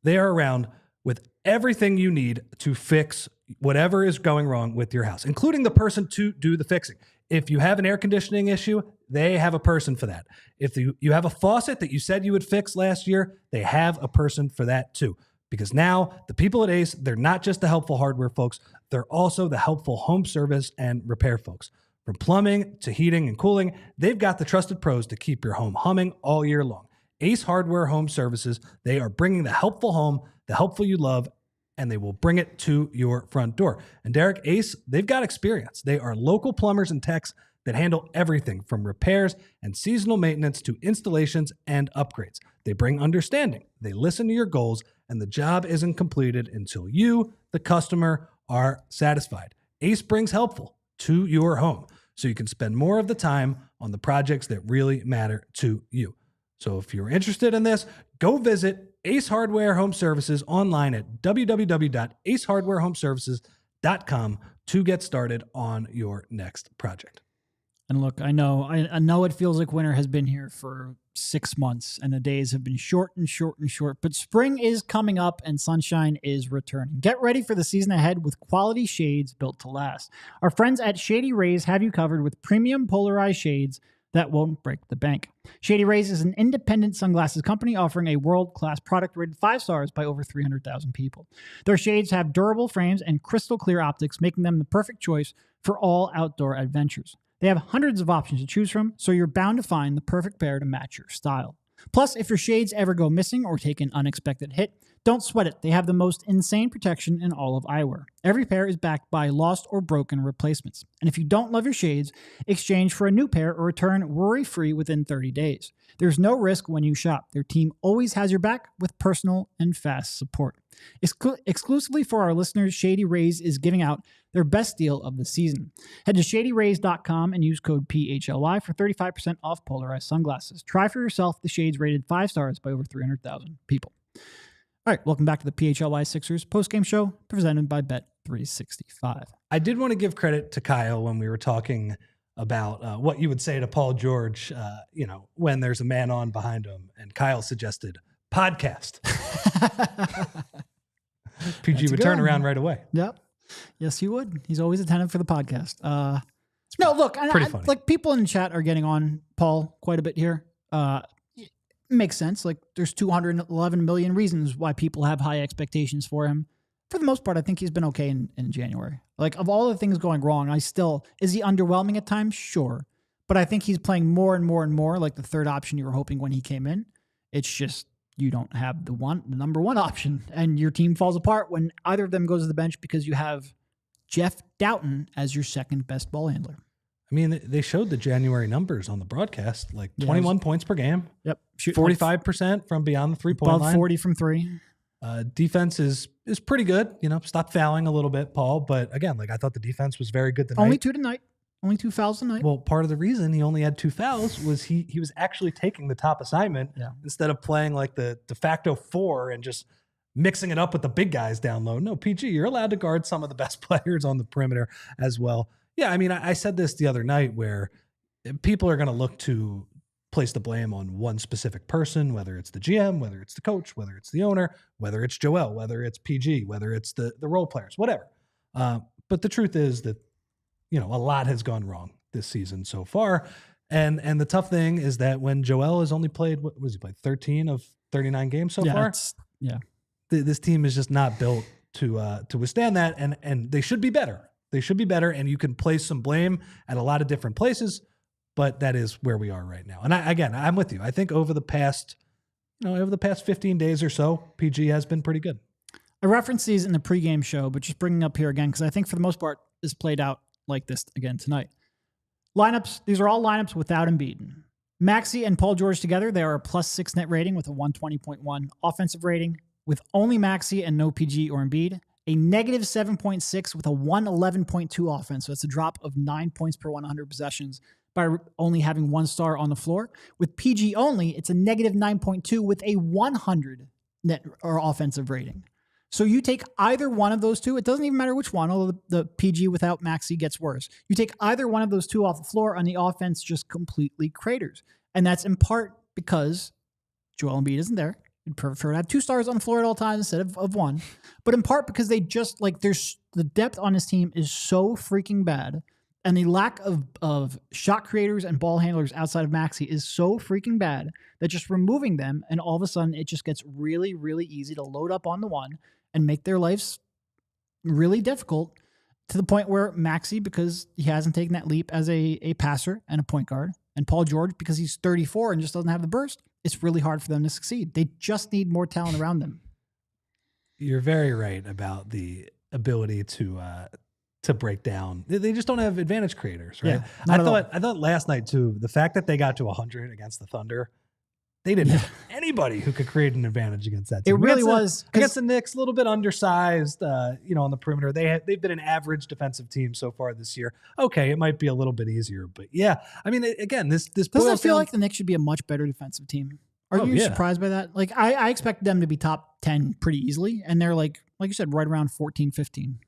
around with everything you need to fix whatever is going wrong with your house, including the person to do the fixing. If you have an air conditioning issue, they have a person for that. If you have a faucet that you said you would fix last year, they have a person for that too. Because now the people at Ace, they're not just the helpful hardware folks, they're also the helpful home service and repair folks. From plumbing to heating and cooling, they've got the trusted pros to keep your home humming all year long. Ace Hardware Home Services, they are bringing the helpful home, the helpful you love, and they will bring it to your front door. And Derek, Ace, they've got experience. They are local plumbers and techs that handle everything from repairs and seasonal maintenance to installations and upgrades. They bring understanding. They listen to your goals, and the job isn't completed until you, the customer, are satisfied. Ace brings helpful to your home. so you can spend more of the time on the projects that really matter to you. So if you're interested in this, go visit Ace Hardware Home Services online at www.acehardwarehomeservices.com to get started on your next project. And look, I know it feels like winter has been here for 6 months and the days have been short and short and short, but spring is coming up and sunshine is returning. Get ready for the season ahead with quality shades built to last. Our friends at Shady Rays have you covered with premium polarized shades that won't break the bank. Shady Rays is an independent sunglasses company offering a world-class product rated 5 stars by over 300,000 people. Their shades have durable frames and crystal clear optics, making them the perfect choice for all outdoor adventures. They have hundreds of options to choose from, so you're bound to find the perfect pair to match your style. Plus, if your shades ever go missing or take an unexpected hit, don't sweat it. They have the most insane protection in all of eyewear. Every pair is backed by lost or broken replacements. And if you don't love your shades, exchange for a new pair or return worry-free within 30 days. There's no risk when you shop. Their team always has your back with personal and fast support. Exclusively for our listeners, Shady Rays is giving out their best deal of the season. Head to shadyrays.com and use code PHLY for 35% off polarized sunglasses. Try for yourself the shades rated 5 stars by over 300,000 people. All right, welcome back to the PHLY Sixers postgame show presented by Bet365. I did want to give credit to Kyle when we were talking about what you would say to Paul George, when there's a man on behind him, and Kyle suggested podcast. PG would turn around right away. Yep. Yes, he would. He's always attentive for the podcast. No, look, funny. Like people in the chat are getting on Paul quite a bit here. Makes sense. Like there's 211 million reasons why people have high expectations for him. For the most part, I think he's been okay in January. Like of all the things going wrong, is he underwhelming at times? Sure. But I think he's playing more and more and more like the third option you were hoping when he came in. It's just you don't have the number one option, and your team falls apart when either of them goes to the bench because you have Jeff Doughton as your second best ball handler. I mean, they showed the January numbers on the broadcast, like 21 points per game. Yep. 45% from beyond the three-point line. Above 40 from three. Defense is pretty good. Stop fouling a little bit, Paul. But again, like I thought the defense was very good tonight. Only 2 tonight. Only 2 fouls tonight. Well, part of the reason he only had 2 fouls was he was actually taking the top assignment instead of playing like the de facto 4 and just mixing it up with the big guys down low. No, PG, you're allowed to guard some of the best players on the perimeter as well. Yeah, I mean, I said this the other night where people are going to look to place the blame on one specific person, whether it's the GM, whether it's the coach, whether it's the owner, whether it's Joel, whether it's PG, whether it's the role players, whatever. But the truth is that, a lot has gone wrong this season so far. And the tough thing is that when Joel has only played, 13 of 39 games so far? This team is just not built to withstand that. And they should be better. They should be better, and you can place some blame at a lot of different places, but that is where we are right now. And I'm with you. I think over the past 15 days or so, PG has been pretty good. I referenced these in the pregame show, but just bringing up here again, because I think for the most part, this played out like this again tonight. Lineups, these are all lineups without Embiid. Maxey and Paul George together, they are a +6 net rating with a 120.1 offensive rating. With only Maxey and no PG or Embiid, a -7.6 with a 111.2 offense. So it's a drop of 9 points per 100 possessions by only having 1 star on the floor. With PG only, it's a -9.2 with a 100 net or offensive rating. So you take either one of those two. It doesn't even matter which one, although the PG without Maxey gets worse. You take either one of those two off the floor and the offense just completely craters. And that's in part because Joel Embiid isn't there. You'd prefer to have 2 stars on the floor at all times instead of 1. But in part because they just there's the depth on his team is so freaking bad. And the lack of shot creators and ball handlers outside of Maxey is so freaking bad that just removing them and all of a sudden it just gets really, really easy to load up on the one and make their lives really difficult to the point where Maxey, because he hasn't taken that leap as a passer and a point guard, and Paul George, because he's 34 and just doesn't have the burst, it's really hard for them to succeed. They just need more talent around them. You're very right about the ability to break down. They just don't have advantage creators, right? Yeah, I thought last night too, the fact that they got to 100 against the Thunder They didn't have anybody who could create an advantage against that team. It really was. Against the Knicks, a little bit undersized, on the perimeter. They've been an average defensive team so far this year. Okay, it might be a little bit easier, but yeah. I mean, again, this doesn't it feel like the Knicks should be a much better defensive team? Are you surprised by that? Like, I expect them to be top 10 pretty easily, and they're like you said, right around 14, 15.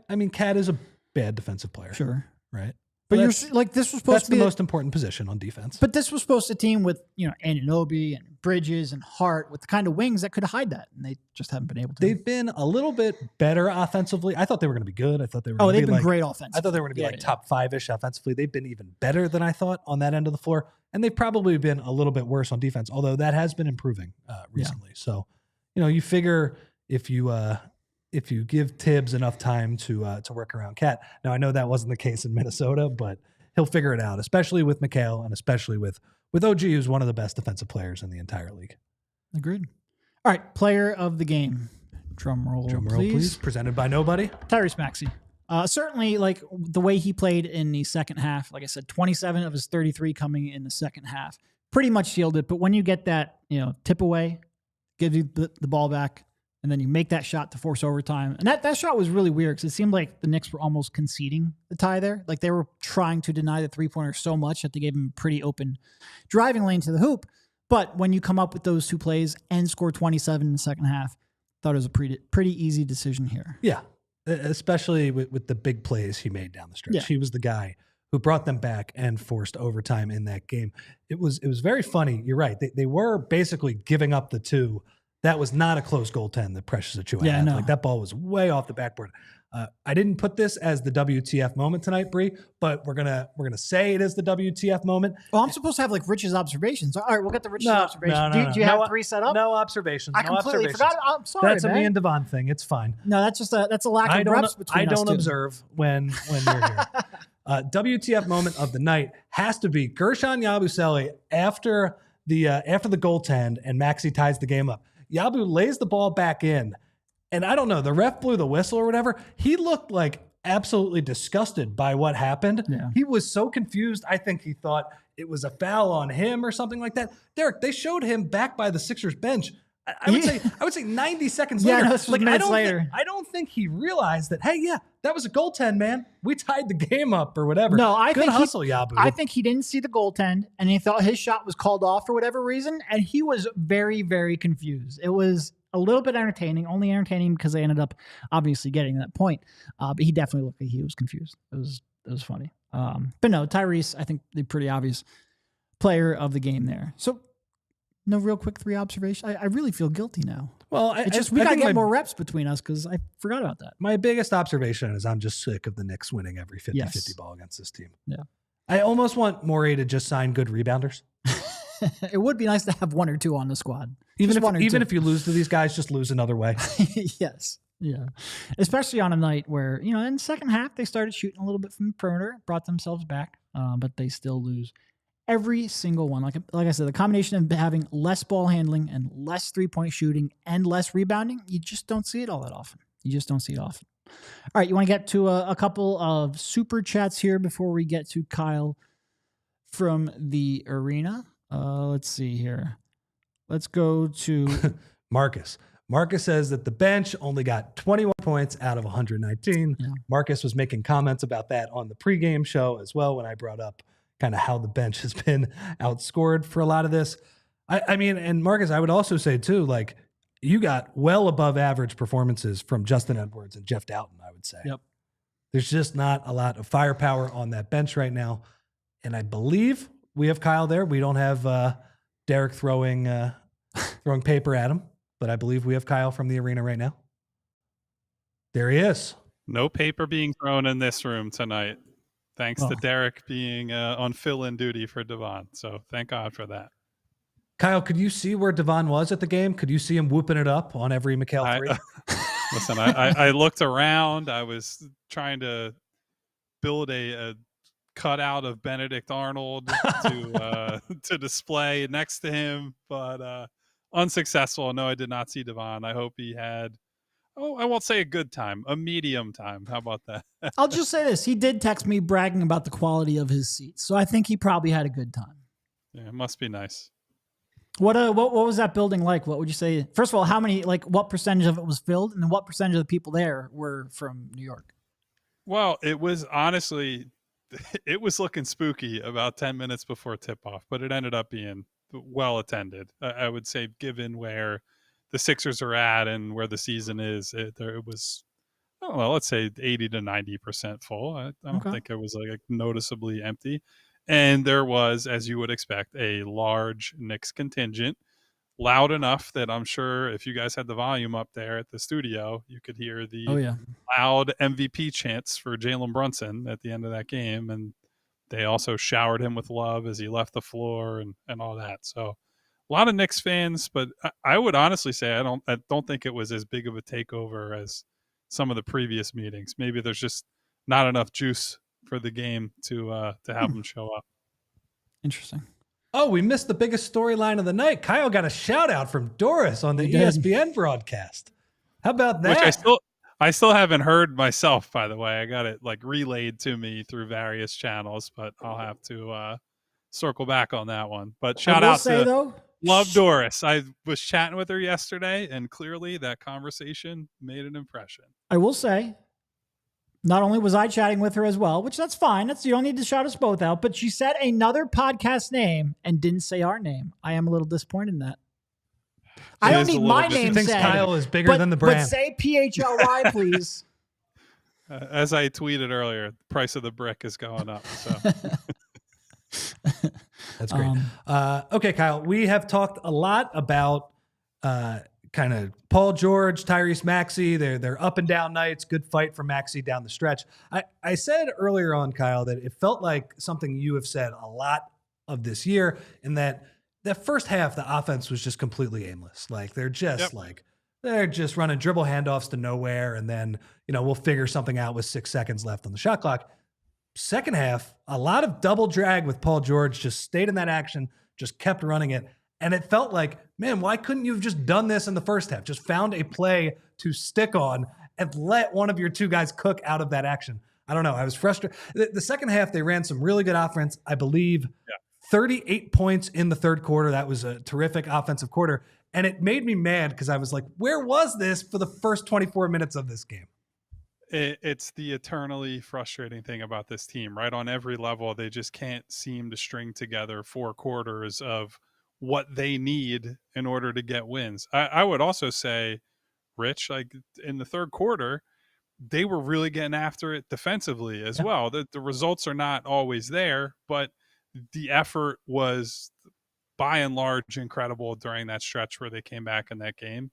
I mean, Cat is a bad defensive player. Sure. Right? But you're like, this was supposed to be the most important position on defense. But this was supposed to team with, Anunoby and Bridges and Hart with the kind of wings that could hide that, and they just haven't been able to. They've been a little bit better offensively. I thought they were going to be good. I thought they were. They've been great offensively. I thought they were going to be top 5-ish offensively. They've been even better than I thought on that end of the floor, and they've probably been a little bit worse on defense, although that has been improving recently. Yeah. So, you figure if you give Tibbs enough time to work around Cat. Now, I know that wasn't the case in Minnesota, but he'll figure it out, especially with McHale and especially with OG, who's one of the best defensive players in the entire league. Agreed. All right, player of the game. Drum roll, please. Presented by nobody. Tyrese Maxey. Certainly, like the way he played in the second half, like I said, 27 of his 33 coming in the second half, pretty much sealed it. But when you get that, tip away, give you the ball back, and then you make that shot to force overtime. And that shot was really weird because it seemed like the Knicks were almost conceding the tie there. Like they were trying to deny the three-pointer so much that they gave him a pretty open driving lane to the hoop. But when you come up with those two plays and score 27 in the second half, thought it was a pretty easy decision here. Yeah, especially with the big plays he made down the stretch. Yeah. He was the guy who brought them back and forced overtime in that game. It was very funny. You're right. They were basically giving up the two. That was not a close goaltend that Precious Achiuwa had. No. Like that ball was way off the backboard. I didn't put this as the WTF moment tonight, Bree, but we're gonna say it is the WTF moment. Well, I'm supposed to have like Rich's observations. All right, we'll get the Rich's observations. Do you have 3 set up? No observations. I completely forgot. I'm sorry. That's a me and Devon thing. It's fine. No, that's a lack of reps between us. I don't observe when you're here. WTF moment of the night has to be Gershon Yabusele after the goaltend and Maxey ties the game up. Yabu lays the ball back in, and I don't know, the ref blew the whistle or whatever. He looked like absolutely disgusted by what happened. Yeah. He was so confused. I think he thought it was a foul on him or something like that. Derek, they showed him back by the Sixers bench. I would say 90 seconds later. No, like minutes later. I don't think he realized that, hey, yeah, that was a goaltend, man. We tied the game up or whatever. No, Good hustle, Yabu. I think he didn't see the goaltend and he thought his shot was called off for whatever reason. And he was very, very confused. It was a little bit entertaining, only entertaining because they ended up obviously getting that point. But he definitely looked like he was confused. It was funny. But no, Tyrese, I think the pretty obvious player of the game there. So, no real quick 3 observations. I really feel guilty now. Well, we got to get more reps between us because I forgot about that. My biggest observation is I'm just sick of the Knicks winning every 50-50 ball against this team. Yeah. I almost want Morey to just sign good rebounders. It would be nice to have 1 or 2 on the squad. Even if you lose to these guys, just lose another way. Yes. Yeah. Especially on a night where, in the second half, they started shooting a little bit from the perimeter, brought themselves back, but they still lose. Every single one. Like I said, the combination of having less ball handling and less three-point shooting and less rebounding, you just don't see it all that often. All right, you want to get to a couple of super chats here before we get to Kyle from the arena. Let's see here. Let's go to Marcus. Marcus says that the bench only got 21 points out of 119. Yeah. Marcus was making comments about that on the pregame show as well when I brought up kind of how the bench has been outscored for a lot of this. I mean, and Marcus, I would also say too, like you got well above average performances from Justin Edwards and Jeff Doughton, I would say. Yep. There's just not a lot of firepower on that bench right now. And I believe we have Kyle there. We don't have Derek throwing paper at him, but I believe we have Kyle from the arena right now. There he is. No paper being thrown in this room tonight. Thanks to Derek being on fill-in duty for Devon. So thank God for that. Kyle, could you see where Devon was at the game? Could you see him whooping it up on every McHale 3? Listen, I looked around. I was trying to build a cutout of Benedict Arnold to display next to him, but unsuccessful. No, I did not see Devon. I hope he had I won't say a good time, a medium time. How about that? I'll just say this. He did text me bragging about the quality of his seats. So I think he probably had a good time. Yeah, it must be nice. What was that building like? What would you say? First of all, how many, like, what percentage of it was filled, and then what percentage of the people there were from New York? Well, it was honestly, it was looking spooky about 10 minutes before tip-off, but it ended up being well attended. I would say, given where the Sixers are at and where the season is, it was, I don't know, let's say 80 to 90% full. I don't think it was like noticeably empty. And there was, as you would expect, a large Knicks contingent, loud enough that I'm sure if you guys had the volume up there at the studio, you could hear the loud MVP chants for Jalen Brunson at the end of that game. And they also showered him with love as he left the floor and all that. So a lot of Knicks fans, but I would honestly say I don't think it was as big of a takeover as some of the previous meetings. Maybe there's just not enough juice for the game to have them show up. Interesting. Oh, we missed the biggest storyline of the night. Kyle got a shout out from Doris on the ESPN broadcast. How about that? Which I still haven't heard myself, by the way. I got it like relayed to me through various channels, but I'll have to circle back on that one. But shout out to Love Doris. I was chatting with her yesterday, and clearly that conversation made an impression. I will say, not only was I chatting with her as well, which that's fine. You don't need to shout us both out, but she said another podcast name and didn't say our name. I am a little disappointed in that. I don't need my name said. Kyle is bigger than the brand. But say PHLY, please. As I tweeted earlier, the price of the brick is going up. So that's great. Okay, Kyle, we have talked a lot about kind of Paul George, Tyrese Maxey, their up and down nights, good fight for Maxey down the stretch. I said earlier on, Kyle, that it felt like something you have said a lot of this year, in that the first half, the offense was just completely aimless. Like they're just they're just running dribble handoffs to nowhere. And then, we'll figure something out with 6 seconds left on the shot clock. Second half, a lot of double drag with Paul George, just stayed in that action, just kept running it. And it felt like, man, why couldn't you have just done this in the first half? Just found a play to stick on and let one of your two guys cook out of that action. I don't know. I was frustrated. The second half, they ran some really good offense. I believe 38 points in the third quarter. That was a terrific offensive quarter. And it made me mad because I was like, where was this for the first 24 minutes of this game? It's the eternally frustrating thing about this team, right? On every level, they just can't seem to string together 4 quarters of what they need in order to get wins. I would also say, Rich, like in the third quarter, they were really getting after it defensively as well. The results are not always there, but the effort was by and large incredible during that stretch where they came back in that game.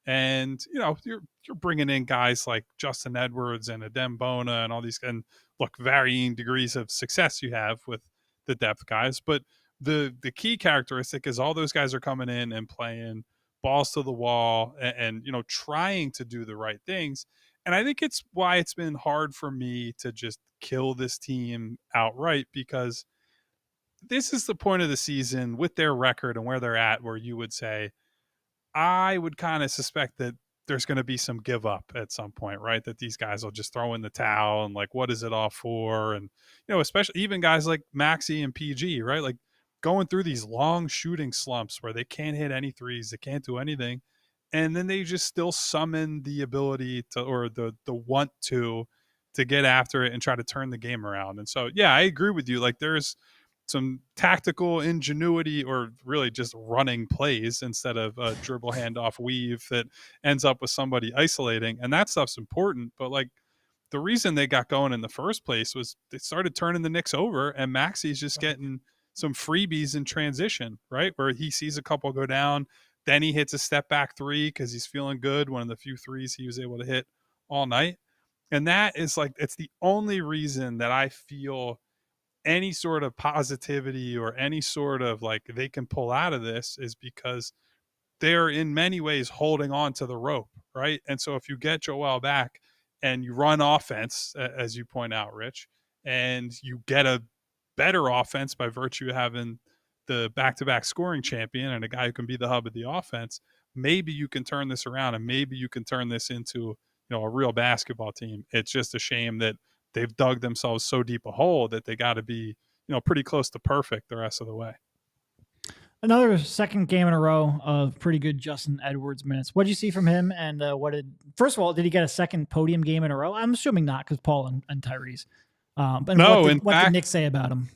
And, you're bringing in guys like Justin Edwards and Adem Bona and all these, and look, varying degrees of success you have with the depth guys, but the key characteristic is all those guys are coming in and playing balls to the wall and trying to do the right things. And I think it's why it's been hard for me to just kill this team outright, because this is the point of the season with their record and where they're at, where you would say, I would kind of suspect that there's going to be some give up at some point, right? That these guys will just throw in the towel and like, what is it all for? And, especially even guys like Maxey and PG, right? Like, going through these long shooting slumps where they can't hit any threes, they can't do anything. And then they just still summon the ability to, or the want to get after it and try to turn the game around. And so, yeah, I agree with you. Like there's some tactical ingenuity, or really just running plays instead of a dribble handoff weave that ends up with somebody isolating. And that stuff's important. But like the reason they got going in the first place was they started turning the Knicks over, and Maxey's just getting some freebies in transition, right? Where he sees a couple go down, then he hits a step back 3 because he's feeling good. One of the few threes he was able to hit all night. And that is like, it's the only reason that I feel any sort of positivity or any sort of like they can pull out of this, is because they're in many ways holding on to the rope, right? And so if you get Joel back and you run offense, as you point out, Rich, and you get a better offense by virtue of having the back-to-back scoring champion and a guy who can be the hub of the offense, maybe you can turn this around and maybe you can turn this into, a real basketball team. It's just a shame that they've dug themselves so deep a hole that they got to be, pretty close to perfect the rest of the way. Another second game in a row of pretty good Justin Edwards minutes. What did you see from him? And first of all, did he get a second podium game in a row? I'm assuming not, because Paul and Tyrese. And No, what did Nick say about him?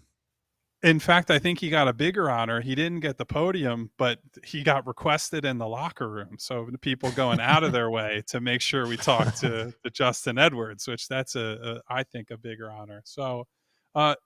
In fact, I think he got a bigger honor. He didn't get the podium, but he got requested in the locker room. So the people going out of their way to make sure we talk to Justin Edwards, which that's I think a bigger honor. So,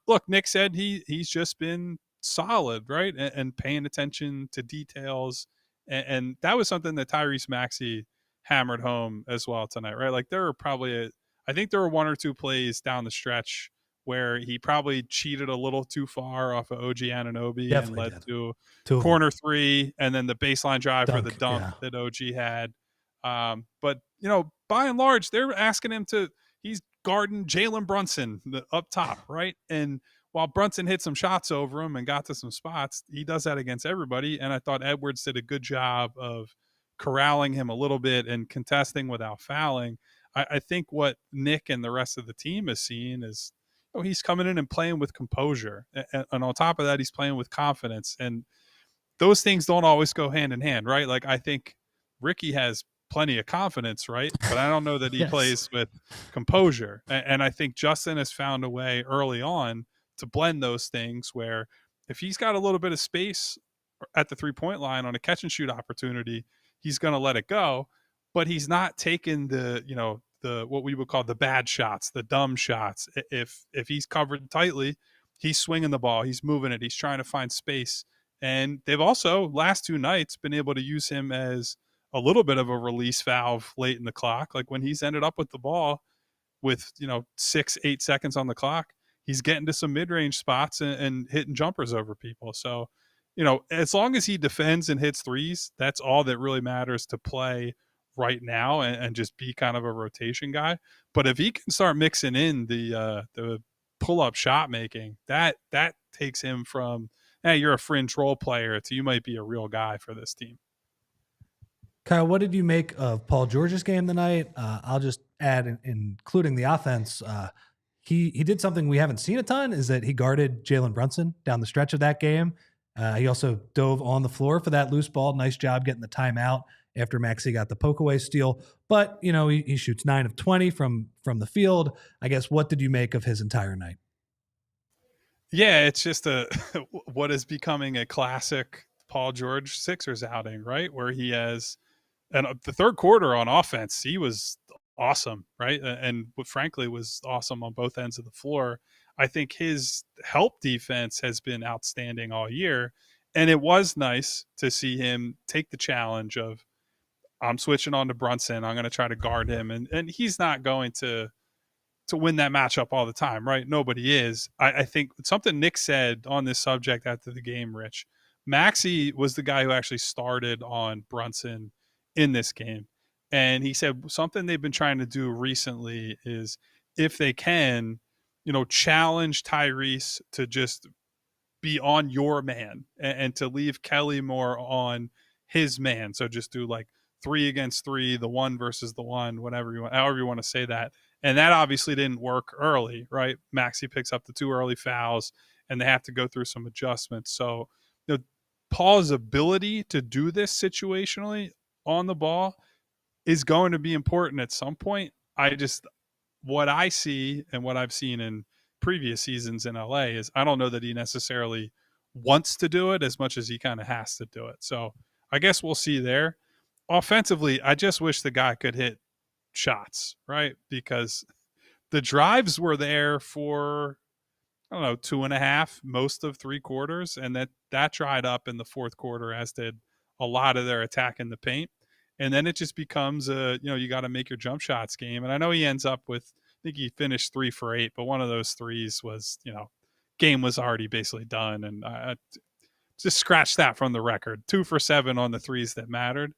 look, Nick said he's just been solid, right, and paying attention to details, and that was something that Tyrese Maxey hammered home as well tonight, right? Like there were probably I think there were one or two plays down the stretch where he probably cheated a little too far off of OG Anunoby and led to corner three, and then the baseline drive for the dunk that OG had. But, by and large, they're asking him he's guarding Jalen Brunson up top, right? And while Brunson hit some shots over him and got to some spots, he does that against everybody. And I thought Edwards did a good job of corralling him a little bit and contesting without fouling. I think what Nick and the rest of the team is seeing is, he's coming in and playing with composure. And on top of that, he's playing with confidence. And those things don't always go hand in hand, right? Like, I think Ricky has plenty of confidence, right? But I don't know that he plays with composure. And I think Justin has found a way early on to blend those things where if he's got a little bit of space at the 3-point line on a catch and shoot opportunity, he's going to let it go. But he's not taking the what we would call the bad shots, the dumb shots. If he's covered tightly, he's swinging the ball, he's moving it, he's trying to find space. And they've also, last two nights, been able to use him as a little bit of a release valve late in the clock. Like when he's ended up with the ball with 6-8 seconds on the clock, he's getting to some mid-range spots and hitting jumpers over people. So as long as he defends and hits threes, that's all that really matters to play right now and just be kind of a rotation guy. But if he can start mixing in the pull-up shot making, that takes him from, hey, you're a fringe role player to you might be a real guy for this team. Kyle, what did you make of Paul George's game tonight? I'll just add, including the offense, he did something we haven't seen a ton, is that he guarded Jalen Brunson down the stretch of that game. He also dove on the floor for that loose ball. Nice job getting the timeout after Maxey got the poke away steal. But, he shoots 9 of 20 from the field. I guess, what did you make of his entire night? Yeah, it's just what is becoming a classic Paul George Sixers outing, right? Where he has, and the third quarter on offense, he was awesome, right? And frankly was awesome on both ends of the floor. I think his help defense has been outstanding all year. And it was nice to see him take the challenge of, I'm switching on to Brunson. I'm going to try to guard him. And he's not going to win that matchup all the time, right? Nobody is. I think something Nick said on this subject after the game, Rich, Maxey was the guy who actually started on Brunson in this game. And he said something they've been trying to do recently is, if they can, challenge Tyrese to just be on your man and to leave Kelly more on his man. So just do like 3 against 3, the 1 versus the 1, whatever however you want to say that. And that obviously didn't work early, right? Maxey picks up the 2 early fouls and they have to go through some adjustments. So Paul's ability to do this situationally on the ball is going to be important at some point. What I see and what I've seen in previous seasons in LA is, I don't know that he necessarily wants to do it as much as he kind of has to do it. So I guess we'll see there. Offensively, I just wish the guy could hit shots, right? Because the drives were there for, 2.5, most of 3 quarters. And that dried up in the fourth quarter, as did a lot of their attack in the paint. And then it just becomes you got to make your jump shots game. And I know he ends up with, I think he finished 3 for 8, but one of those threes was, game was already basically done. And I just scratch that from the record. 2 for 7 on the threes that mattered.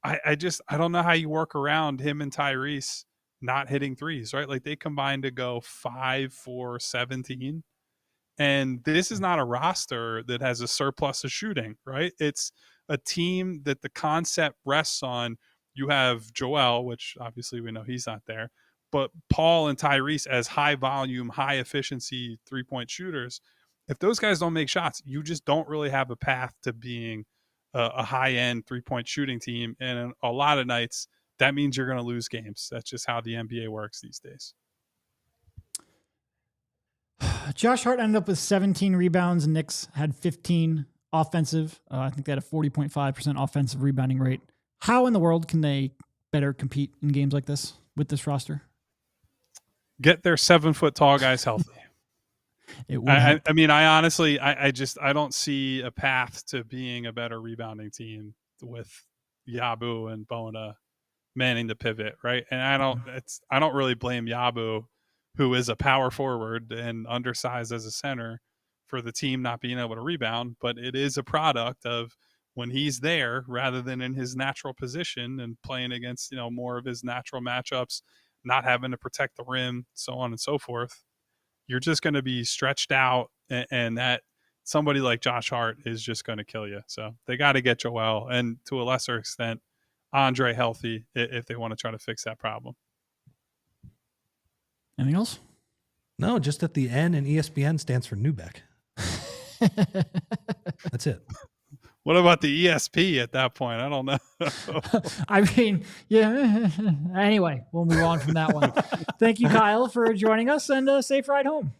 I don't know how you work around him and Tyrese not hitting threes, right? Like they combined to go 5 for 17. And this is not a roster that has a surplus of shooting, right? It's a team that the concept rests on. You have Joel, which obviously we know he's not there, but Paul and Tyrese as high volume, high efficiency 3-point shooters. if those guys don't make shots, you just don't really have a path to being a high-end three-point shooting team. And a lot of nights, that means you're going to lose games. That's just how the NBA works these days. Josh Hart ended up with 17 rebounds, and Knicks had 15 offensive. I think they had a 40.5% offensive rebounding rate. How in the world can they better compete in games like this with this roster? Get their 7-foot-tall guys healthy. I mean, I honestly, I don't see a path to being a better rebounding team with Yabu and Bona manning the pivot, right? And I don't really blame Yabu, who is a power forward and undersized as a center, for the team not being able to rebound, but it is a product of when he's there rather than in his natural position and playing against, more of his natural matchups, not having to protect the rim, so on and so forth. You're just going to be stretched out, and that somebody like Josh Hart is just going to kill you. So they got to get Joel, and to a lesser extent, Andre healthy if they want to try to fix that problem. Anything else? No, just that the N in ESPN stands for Neubeck. That's it. What about the ESP at that point? I don't know. I mean, yeah. Anyway, we'll move on from that one. Thank you, Kyle, for joining us, and a safe ride home.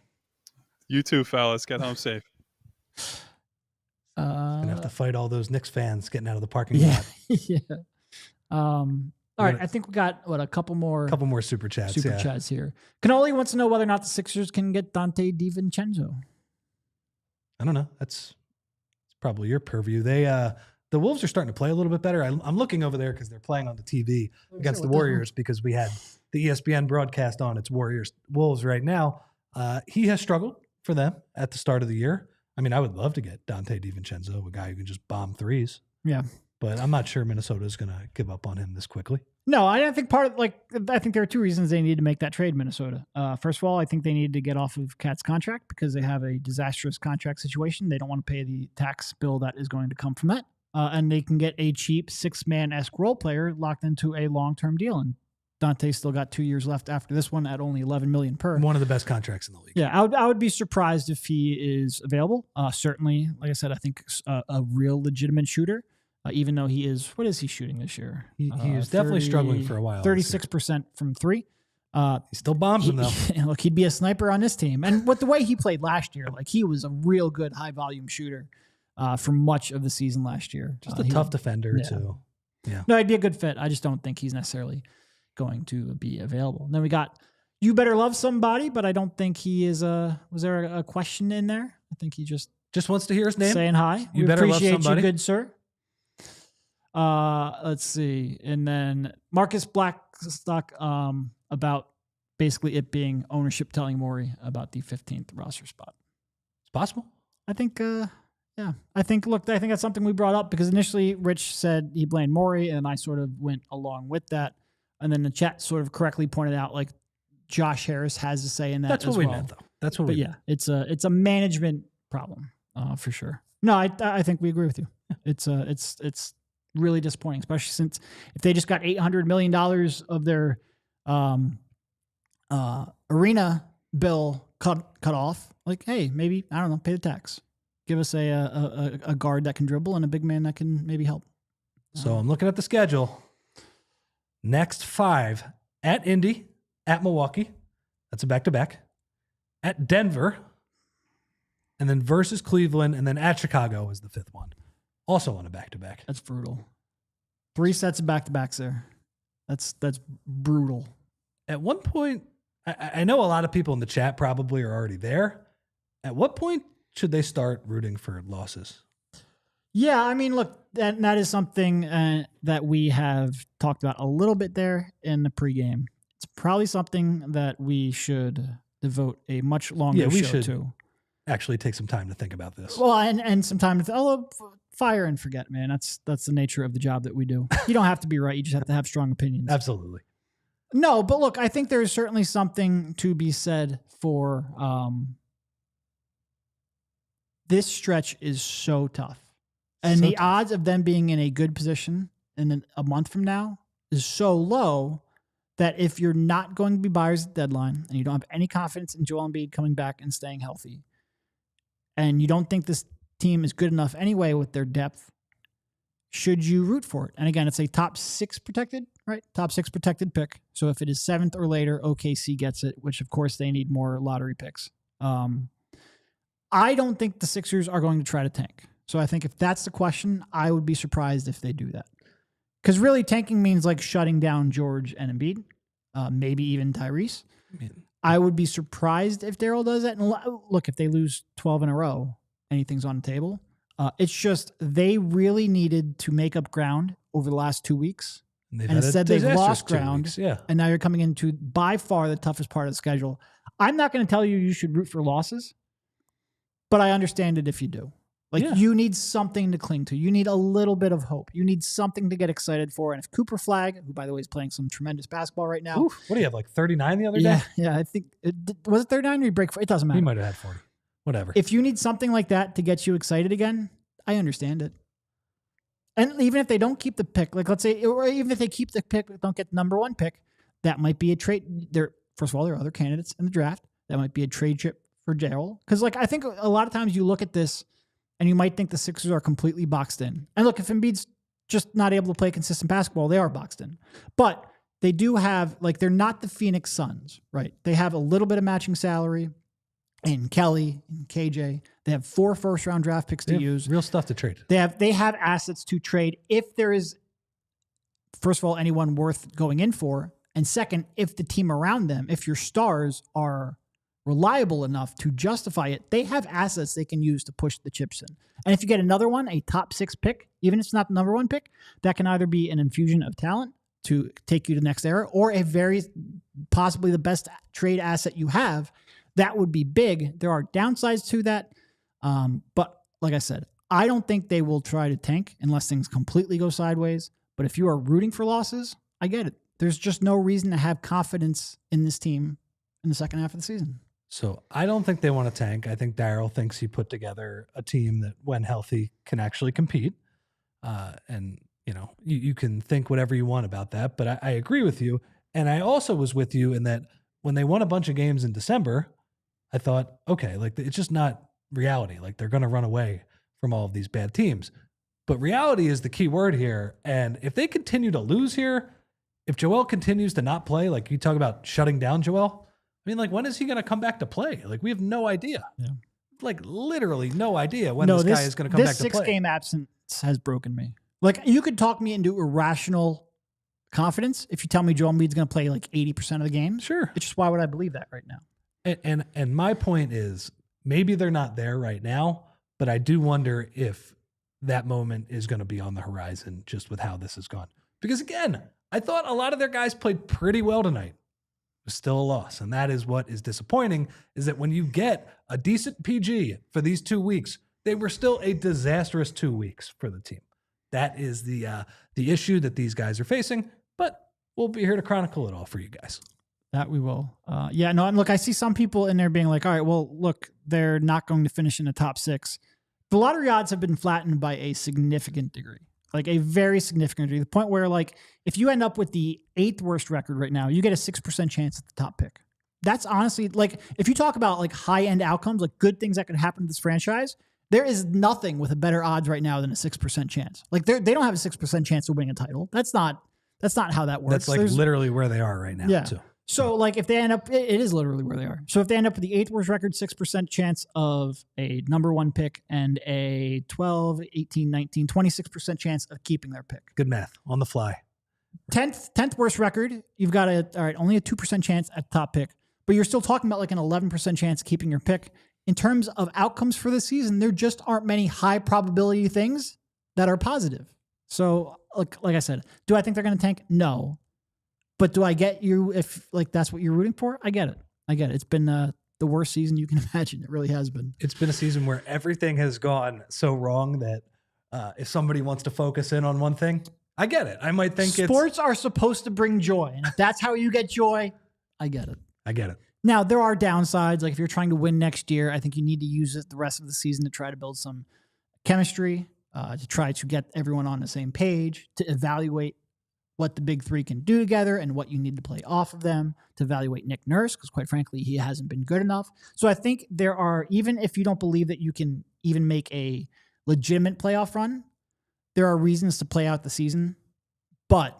You too, fellas. Get home safe. Gonna have to fight all those Knicks fans getting out of the parking lot. Yeah. All right. I think we got a couple more super chats. Chats here. Canoli wants to know whether or not the Sixers can get Dante DiVincenzo. I don't know. It's probably your purview. The Wolves are starting to play a little bit better. I'm looking over there because they're playing on the TV against the Warriors because we had the ESPN broadcast on. It's Wolves right now. He has struggled for them at the start of the year. I mean, I would love to get Dante DiVincenzo, a guy who can just bomb threes. Yeah. But I'm not sure Minnesota is going to give up on him this quickly. No, I think I think there are two reasons they need to make that trade, Minnesota. First of all, I think they need to get off of Cat's contract because they have a disastrous contract situation. They don't want to pay the tax bill that is going to come from that. And they can get a cheap 6-man-esque role player locked into a long-term deal. And Dante's still got 2 years left after this one at only $11 million per. One of the best contracts in the league. Yeah, I would be surprised if he is available. Certainly, like I said, I think a real legitimate shooter. Even though he is, what is he shooting this year? He was definitely struggling for a while. 36% from three. He still bombs them though. Look, he'd be a sniper on this team. And with the way he played last year, he was a real good high volume shooter for much of the season last year. Just a tough defender too. Yeah. No, he'd be a good fit. I just don't think he's necessarily going to be available. And then we got You Better Love Somebody, but I don't think he is was there a question in there? I think he just wants to hear his name. Saying hi. You better love appreciate somebody. You, good sir. Let's see. And then Marcus Blackstock about basically it being ownership telling Morey about the 15th roster spot. It's possible. I think, yeah. I think that's something we brought up because initially Rich said he blamed Morey, and I sort of went along with that. And then the chat sort of correctly pointed out Josh Harris has a say in that. That's what we meant, though. That's what we meant. It's a management problem for sure. No, I think we agree with you. It's really disappointing, especially since if they just got $800 million of their arena bill cut off, hey, maybe, I don't know, pay the tax. Give us a guard that can dribble and a big man that can maybe help. So I'm looking at the schedule. Next 5 at Indy, at Milwaukee. That's a back-to-back. At Denver. And then versus Cleveland. And then at Chicago is the 5th one. Also on a back-to-back. That's brutal. 3 sets of back-to-backs there. That's brutal. At one point, I know a lot of people in the chat probably are already there. At what point should they start rooting for losses? Yeah, I mean, look, that is something that we have talked about a little bit there in the pregame. It's probably something that we should devote a much longer show to. Actually take some time to think about this. Well, and some time to fire and forget, man. That's the nature of the job that we do. You don't have to be right. You just have to have strong opinions. Absolutely. No, but look, I think there's certainly something to be said for this stretch is so tough. And the odds of them being in a good position in a month from now is so low that if you're not going to be buyers at the deadline and you don't have any confidence in Joel Embiid coming back and staying healthy, and you don't think this team is good enough anyway with their depth, should you root for it? And again, it's a top 6 protected, right? Top 6 protected pick. So if it is 7th or later, OKC gets it, which of course they need more lottery picks. I don't think the Sixers are going to try to tank. So I think if that's the question, I would be surprised if they do that. Because really tanking means like shutting down George and Embiid, maybe even Tyrese. I would be surprised if Daryl does that. And look, if they lose 12 in a row, anything's on the table. It's just they really needed to make up ground over the last 2 weeks. And instead they've lost ground. Yeah. And now you're coming into by far the toughest part of the schedule. I'm not going to tell you should root for losses, but I understand it if you do. You need something to cling to. You need a little bit of hope. You need something to get excited for. And if Cooper Flagg, who by the way is playing some tremendous basketball right now. Oof, what do you have, like 39 the other day? Yeah, I think was it 39 or he break? It doesn't matter. He might have had 40. Whatever. If you need something like that to get you excited again, I understand it. And even if they don't keep the pick, like let's say, or even if they keep the pick, but don't get the number 1 pick, that might be a trade. First of all, there are other candidates in the draft. That might be a trade chip for Gerald. Because I think a lot of times you look at this and you might think the Sixers are completely boxed in. And look, if Embiid's just not able to play consistent basketball, they are boxed in. But they do have, they're not the Phoenix Suns, right? They have a little bit of matching salary in Kelly and KJ. They have 4 first-round draft picks to use. Real stuff to trade. They have assets to trade if there is, first of all, anyone worth going in for. And second, if the team around them, if your stars are reliable enough to justify it, they have assets they can use to push the chips in. And if you get another one, a top 6 pick, even if it's not the number 1 pick, that can either be an infusion of talent to take you to the next era or a very possibly the best trade asset you have. That would be big. There are downsides to that. But like I said, I don't think they will try to tank unless things completely go sideways. But if you are rooting for losses, I get it. There's just no reason to have confidence in this team in the second half of the season. So I don't think they want to tank. I think Daryl thinks he put together a team that, when healthy, can actually compete. And, you can think whatever you want about that, but I agree with you. And I also was with you in that when they won a bunch of games in December, I thought, okay, it's just not reality. They're going to run away from all of these bad teams. But reality is the key word here. And if they continue to lose here, if Joel continues to not play, like you talk about shutting down Joel, when is he going to come back to play? We have no idea. Yeah. Literally no idea when this guy is going to come back to play. This 6-game absence has broken me. You could talk me into irrational confidence if you tell me Joel Embiid's going to play 80% of the games. Sure. It's just, why would I believe that right now? And my point is, maybe they're not there right now, but I do wonder if that moment is going to be on the horizon just with how this has gone. Because again, I thought a lot of their guys played pretty well tonight. It was still a loss. And that is what is disappointing, is that when you get a decent PG for these 2 weeks, they were still a disastrous 2 weeks for the team. That is the issue that these guys are facing, but we'll be here to chronicle it all for you guys. That we will. And look, I see some people in there being like, all right, well, look, they're not going to finish in the top 6. The lottery odds have been flattened by a significant degree, a very significant degree. The point where, if you end up with the 8th worst record right now, you get a 6% chance at the top pick. That's honestly, if you talk about high-end outcomes, good things that could happen to this franchise, there is nothing with a better odds right now than a 6% chance. They don't have a 6% chance of winning a title. That's not how that works. That's literally where they are right now. Yeah. Too. So if they end up, it is literally where they are. So if they end up with the 8th worst record, 6% chance of a number 1 pick and a 12, 18, 19, 26% chance of keeping their pick. Good math on the fly. 10th worst record, you've got only a 2% chance at the top pick, but you're still talking about an 11% chance of keeping your pick. In terms of outcomes for the season, there just aren't many high probability things that are positive. So like I said, do I think they're going to tank? No. But do I get you if that's what you're rooting for? I get it. It's been the worst season you can imagine. It really has been. It's been a season where everything has gone so wrong that if somebody wants to focus in on one thing, I get it. I might think sports are supposed to bring joy. And if that's how you get joy, I get it. I get it. Now, there are downsides. If you're trying to win next year, I think you need to use it the rest of the season to try to build some chemistry, to try to get everyone on the same page, to evaluate what the big three can do together and what you need to play off of them to evaluate Nick Nurse, because quite frankly, he hasn't been good enough. So I think there are, even if you don't believe that you can even make a legitimate playoff run, there are reasons to play out the season. But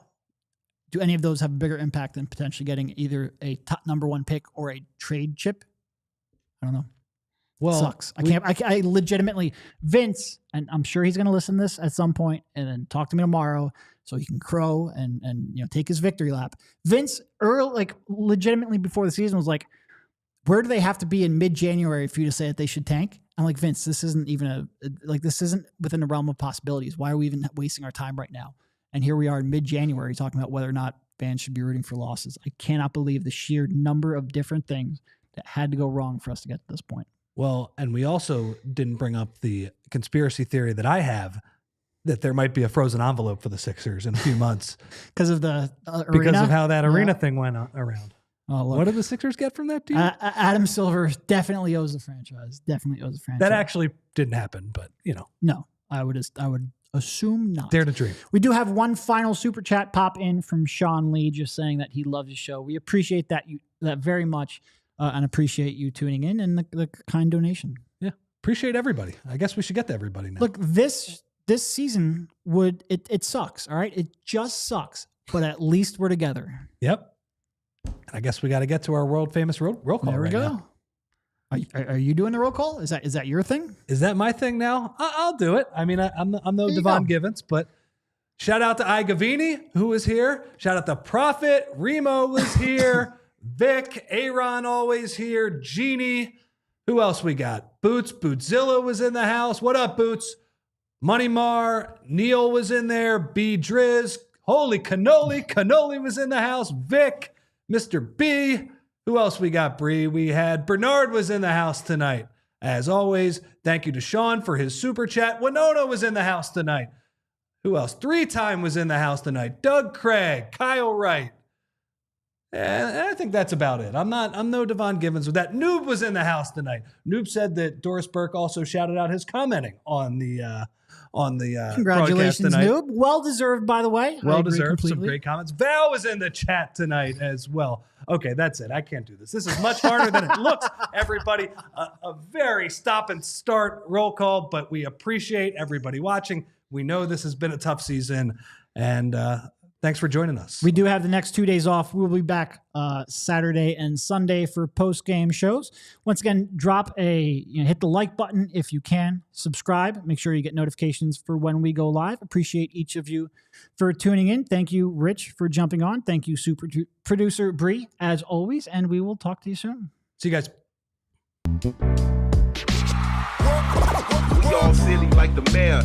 do any of those have a bigger impact than potentially getting either a top number 1 pick or a trade chip? I don't know. Well, sucks. I legitimately, Vince, and I'm sure he's going to listen to this at some point and then talk to me tomorrow so he can crow and take his victory lap. Vince, legitimately before the season was like, where do they have to be in mid-January for you to say that they should tank? I'm like, Vince, this isn't even this isn't within the realm of possibilities. Why are we even wasting our time right now? And here we are in mid-January talking about whether or not fans should be rooting for losses. I cannot believe the sheer number of different things that had to go wrong for us to get to this point. Well, and we also didn't bring up the conspiracy theory that I have that there might be a frozen envelope for the Sixers in a few months. Because of the arena? Because of how that arena thing went around. Oh, look. What did the Sixers get from that deal? Adam Silver definitely owes the franchise. That actually didn't happen, but No, I would assume not. Dare to dream. We do have one final super chat pop in from Sean Lee, just saying that he loves the show. We appreciate that very much, and appreciate you tuning in and the kind donation. Yeah, appreciate everybody. I guess we should get to everybody now. Look, this season it sucks. All right, it just sucks, but at least we're together. Yep. I guess we got to get to our world famous roll call. There we go. Now. Are you doing the roll call? Is that your thing? Is that my thing now? I'll do it. I mean, I'm no Devon Givens, but shout out to Igavini, who was here. Shout out to Prophet. Remo was here. Vic, Aaron always here. Jeannie. Who else we got? Boots. Bootzilla was in the house. What up, Boots? Money Mar. Neil was in there. B. Driz. Holy cannoli. Cannoli was in the house. Vic. Mr. B. Who else we got, Bree? We had Bernard was in the house tonight. As always, thank you to Sean for his super chat. Winona was in the house tonight. Who else? 3-time was in the house tonight. Doug Craig, Kyle Wright. And I think that's about it. I'm no Devon Givens with that. Noob was in the house tonight. Noob said that Doris Burke also shouted out his commenting on the congratulations, Noob. Well deserved, by the way. Well deserved. Some great comments. Val was in the chat tonight as well. Okay, that's it. I can't do this. This is much harder than it looks, everybody. A very stop and start roll call, but we appreciate everybody watching. We know this has been a tough season, and thanks for joining us. We do have the next 2 days off. We'll be back Saturday and Sunday for post-game shows. Once again, hit the like button if you can. Subscribe. Make sure you get notifications for when we go live. Appreciate each of you for tuning in. Thank you, Rich, for jumping on. Thank you, super producer Bree, as always, and we will talk to you soon. See you guys. We all silly like the mayor.